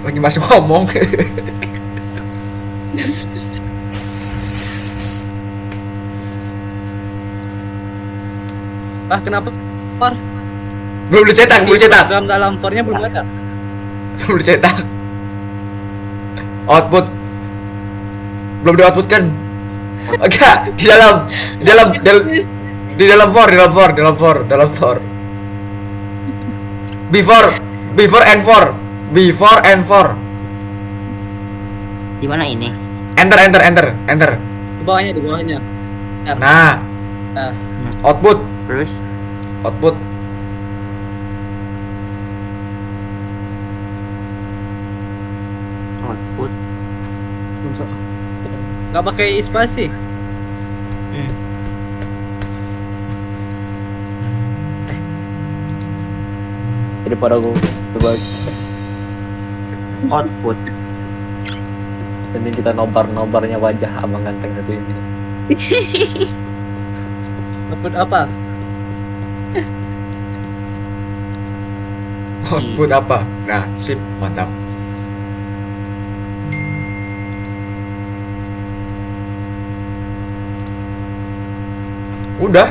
Lagi masih ngomong. Kenapa for? Belum dicetak. Dalam for-nya belum ada. Belum dicetak. Output belum di output kan? Enggak, di dalam for. Before and for. Di mana ini? Enter. Di bawahnya. Nah, Nah, output. Terus Output. nggak pakai spasi. Jadi pada gua coba output. ini kita nobarnya wajah abang ganteng satu ini. Output apa? Output apa? Nah, sip, mantap. Udah,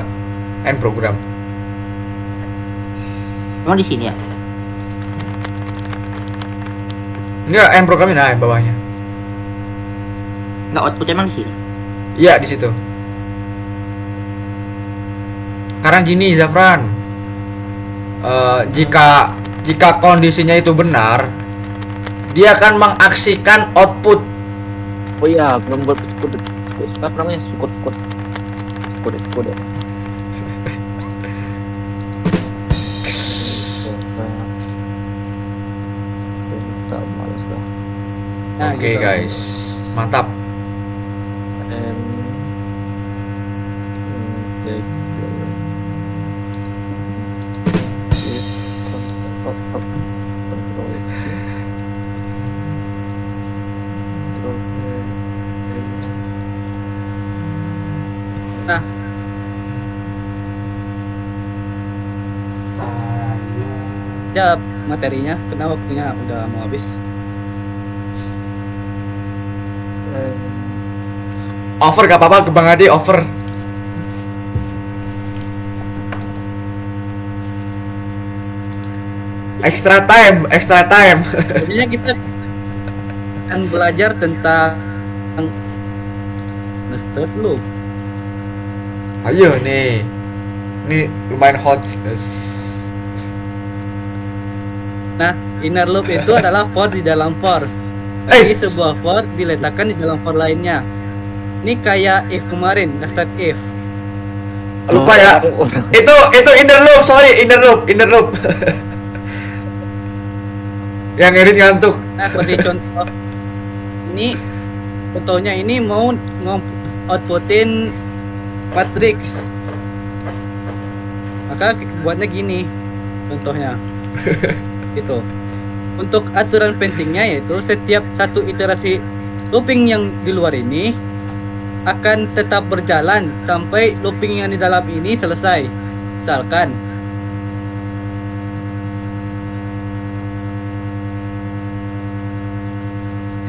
end program. Emang di sini ya? Enggak, end programnya nah bawahnya. Enggak, output emang di sini. Iya, di situ. Karena gini, Zafran. Jika kondisinya itu benar, dia akan mengaksikan output. Oh iya, belum buat skode. Apa namanya? Skode. Males dah. Nah, Oke, gitu. guys. Mantap. And take Nah, ya materinya, karena waktunya udah mau habis. Over gak apa-apa ke Bang Adi, over. Extra time. Jadinya kita akan belajar tentang nested loop. Ayo nih. Ini lumayan hot, guys. Nah, inner loop itu adalah for di dalam for. Jadi sebuah for diletakkan di dalam for lainnya. Ini kayak if kemarin, nested if. Lupa ya. Itu inner loop, sorry, inner loop. Yang edit ngantuk. Nah, seperti contoh ini, contohnya ini mau outputin matrix, maka buatnya gini contohnya. Gitu. Untuk aturan pentingnya yaitu setiap satu iterasi looping yang di luar ini akan tetap berjalan sampai looping yang di dalam ini selesai.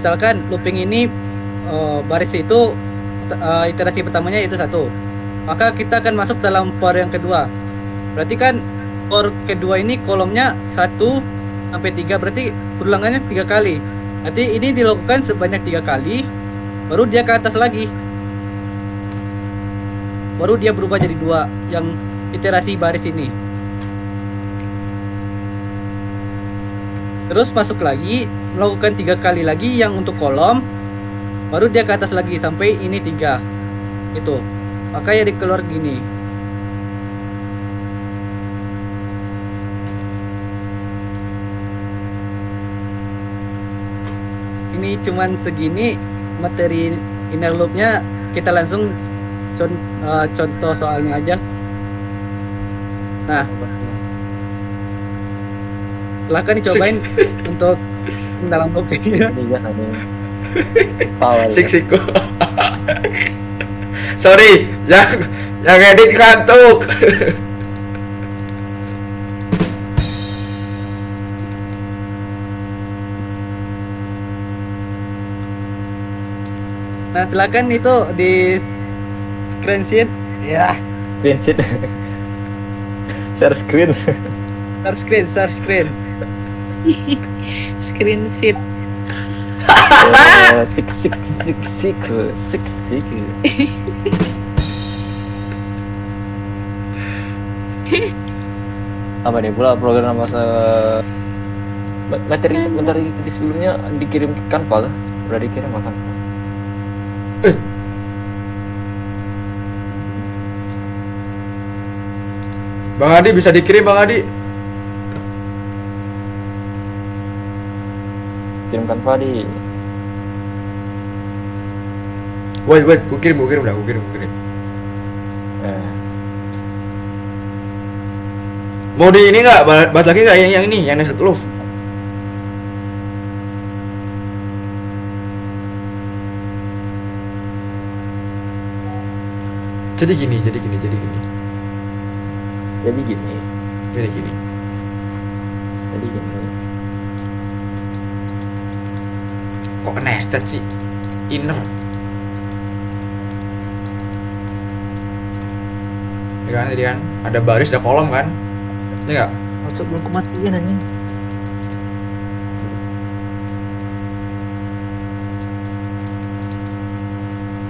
Misalkan looping ini baris itu iterasi pertamanya itu 1, maka kita akan masuk dalam for yang kedua. Berarti kan for kedua ini kolomnya 1 sampai 3, berarti ulangannya 3 kali. Nanti ini dilakukan sebanyak 3 kali, baru dia ke atas lagi, baru dia berubah jadi 2 yang iterasi baris ini. Terus masuk lagi, melakukan 3 kali lagi yang untuk kolom, baru dia ke atas lagi sampai ini 3 itu. Maka ya dikeluar gini. Ini cuman segini materi inner loopnya, kita langsung contoh soalnya aja. Nah, silahkan dicobain untuk dalam loopingnya. Ini kan ada power. Siku. Sorry, yang edit kantuk. Nah, silakan itu di screenshot. Ya, Screen sheet. Share screen. share screen. Screen sheet. Sik. Apa nih pula program masa materi bentar di sebelumnya dikirim ke Canva kah? Udah dikirim makan. Bang Adi bisa dikirim, Bang Adi. Kirim Canva di. Wait, gue kirim dah. Mau di ini nggak? Bahas lagi nggak yang ini, yang nested loop? Jadi gini. Jadi gini. Jadi gini. Kok nested sih? Inner. Jadi kan ada baris, ada kolom kan? Iya nggak? Masuk belum kematian anjing.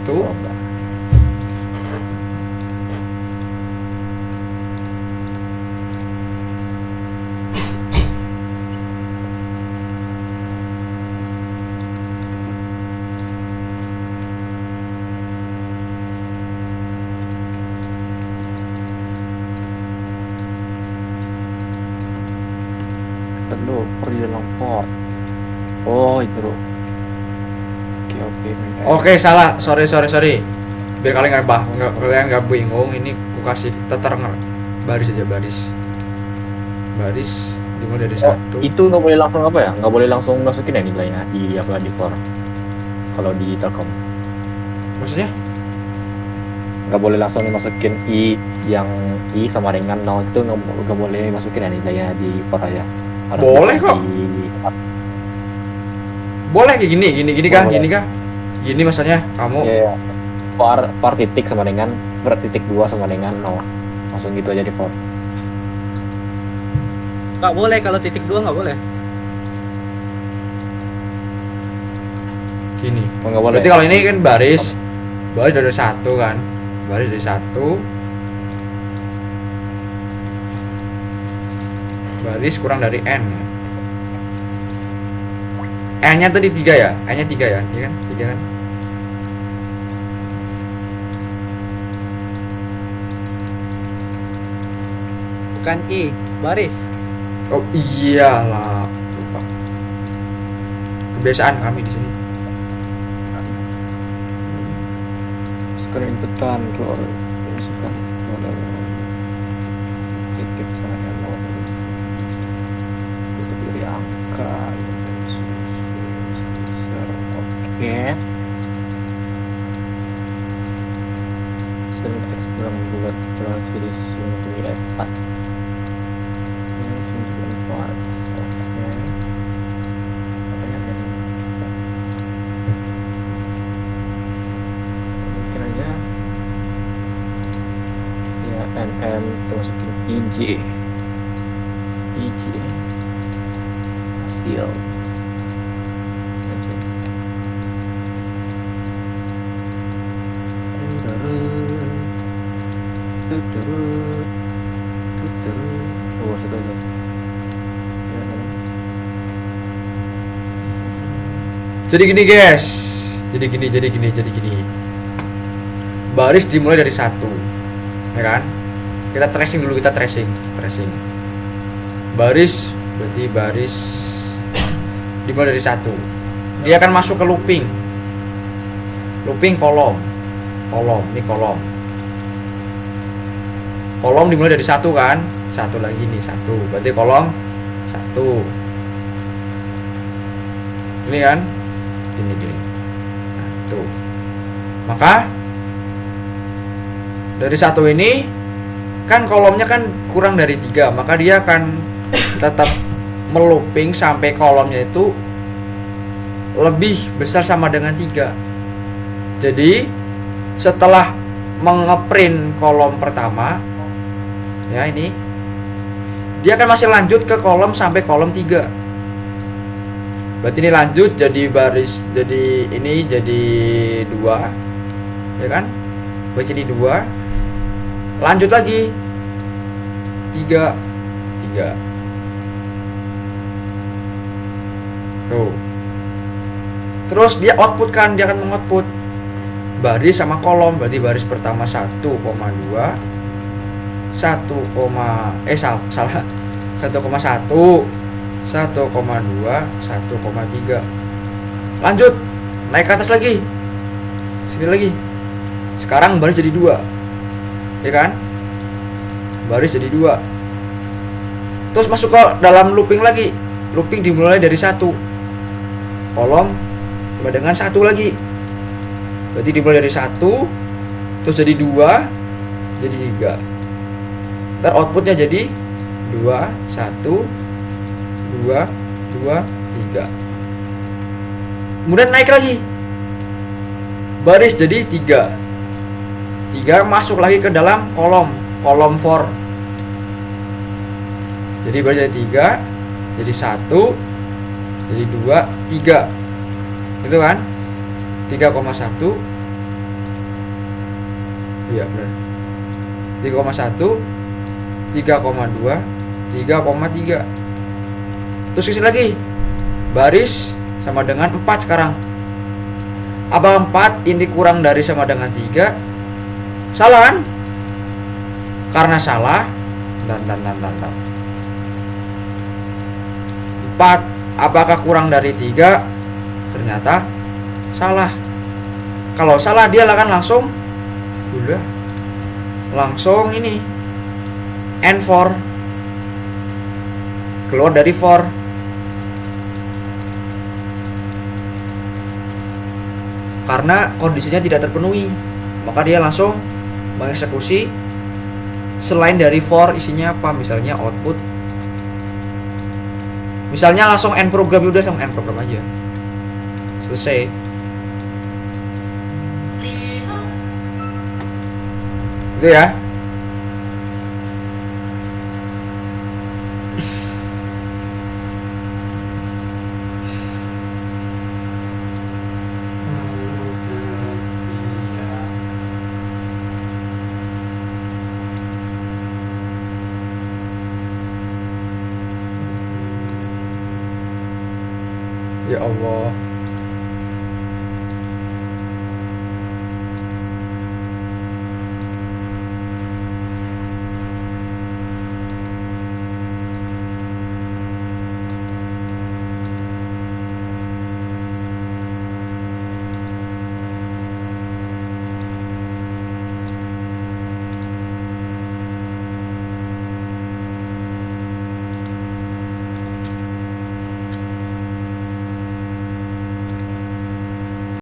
Tuh. Dulu pergi dalam port. Oh itu bro. Oke. Oke, salah. Sorry. Biar kalian nggak bingung, ini aku kasih tetenger. Baris aja baris. Baris dimulai dari satu. Itu nggak boleh langsung apa ya? Nggak boleh langsung masukin ya nilainya di apa di port. Kalau di Telkom Maksudnya? nggak boleh langsung masukin i yang i sama dengan 0 itu nggak boleh masukin ya nilainya di port aja. Harus Boleh kok. Boleh kayak gini kah? Boleh. Gini kah? Gini maksudnya kamu. Iya. Par titik sama dengan per titik 2 sama dengan 0. Langsung gitu aja di port. Nggak boleh kalau titik 2 nggak boleh. Gini. Oh, nggak boleh. Berarti kalau ini kan baris dari satu kan, baris dari satu, baris kurang dari n. N-nya tadi 3 ya, N-nya 3 ya, iya kan? 3 kan? Bukan i, baris. Oh iyalah, lupa. Kebiasaan kami di sini. Screen control masukkan modal titik saya modal itu beri angka oke screen explore bulat plus jadi sini F4 ini tunjukkan parts oke mungkin aja ya NM kita masukin IJ hasil oh sudah ya. Jadi gini guys, jadi gini. Baris dimulai dari satu, ya kan? Kita tracing dulu, tracing. Baris berarti baris dimulai dari satu. Dia akan masuk ke looping kolom. Ini kolom. Kolom dimulai dari satu kan? Satu lagi nih, satu. Berarti kolom satu. Ini kan? Gini. Satu. Maka dari satu ini kan kolomnya kan kurang dari 3, maka dia akan tetap melooping sampai kolomnya itu lebih besar sama dengan 3. Jadi setelah mengeprint kolom pertama ya ini, dia akan masih lanjut ke kolom sampai kolom 3. Berarti ini lanjut jadi baris, jadi ini jadi 2 ya kan? Berarti ini 2, lanjut lagi 3 tuh. Terus dia output kan, dia akan mengoutput baris sama kolom. Berarti baris pertama 1,2 salah 1,1 1,2 1,3 lanjut naik ke atas lagi sini lagi. Sekarang baris jadi 2 ya kan, baris jadi 2, terus masuk ke dalam looping lagi. Looping dimulai dari 1, kolom sama dengan 1 lagi. Berarti dimulai dari 1 terus jadi 2 jadi 3 Ntar outputnya jadi 2 1 2 2 3. Kemudian naik lagi, baris jadi 3 masuk lagi ke dalam kolom for. Jadi baris jadi 3, jadi 1, jadi 2 3, itu kan 3,1. Iya benar, 3,1 3,2 3,3. Terus isi lagi, baris sama dengan 4 sekarang. Apa 4 ini kurang dari sama dengan 3? Salah kan? Karena salah, dan 4 apakah kurang dari 3? Ternyata salah. Kalau salah dia akan langsung ini N4, keluar dari for. Karena kondisinya tidak terpenuhi, maka dia langsung mengeksekusi selain dari for isinya apa, misalnya output. Misalnya langsung end program, udah langsung end program aja, selesai. Itu ya. Ya Allah.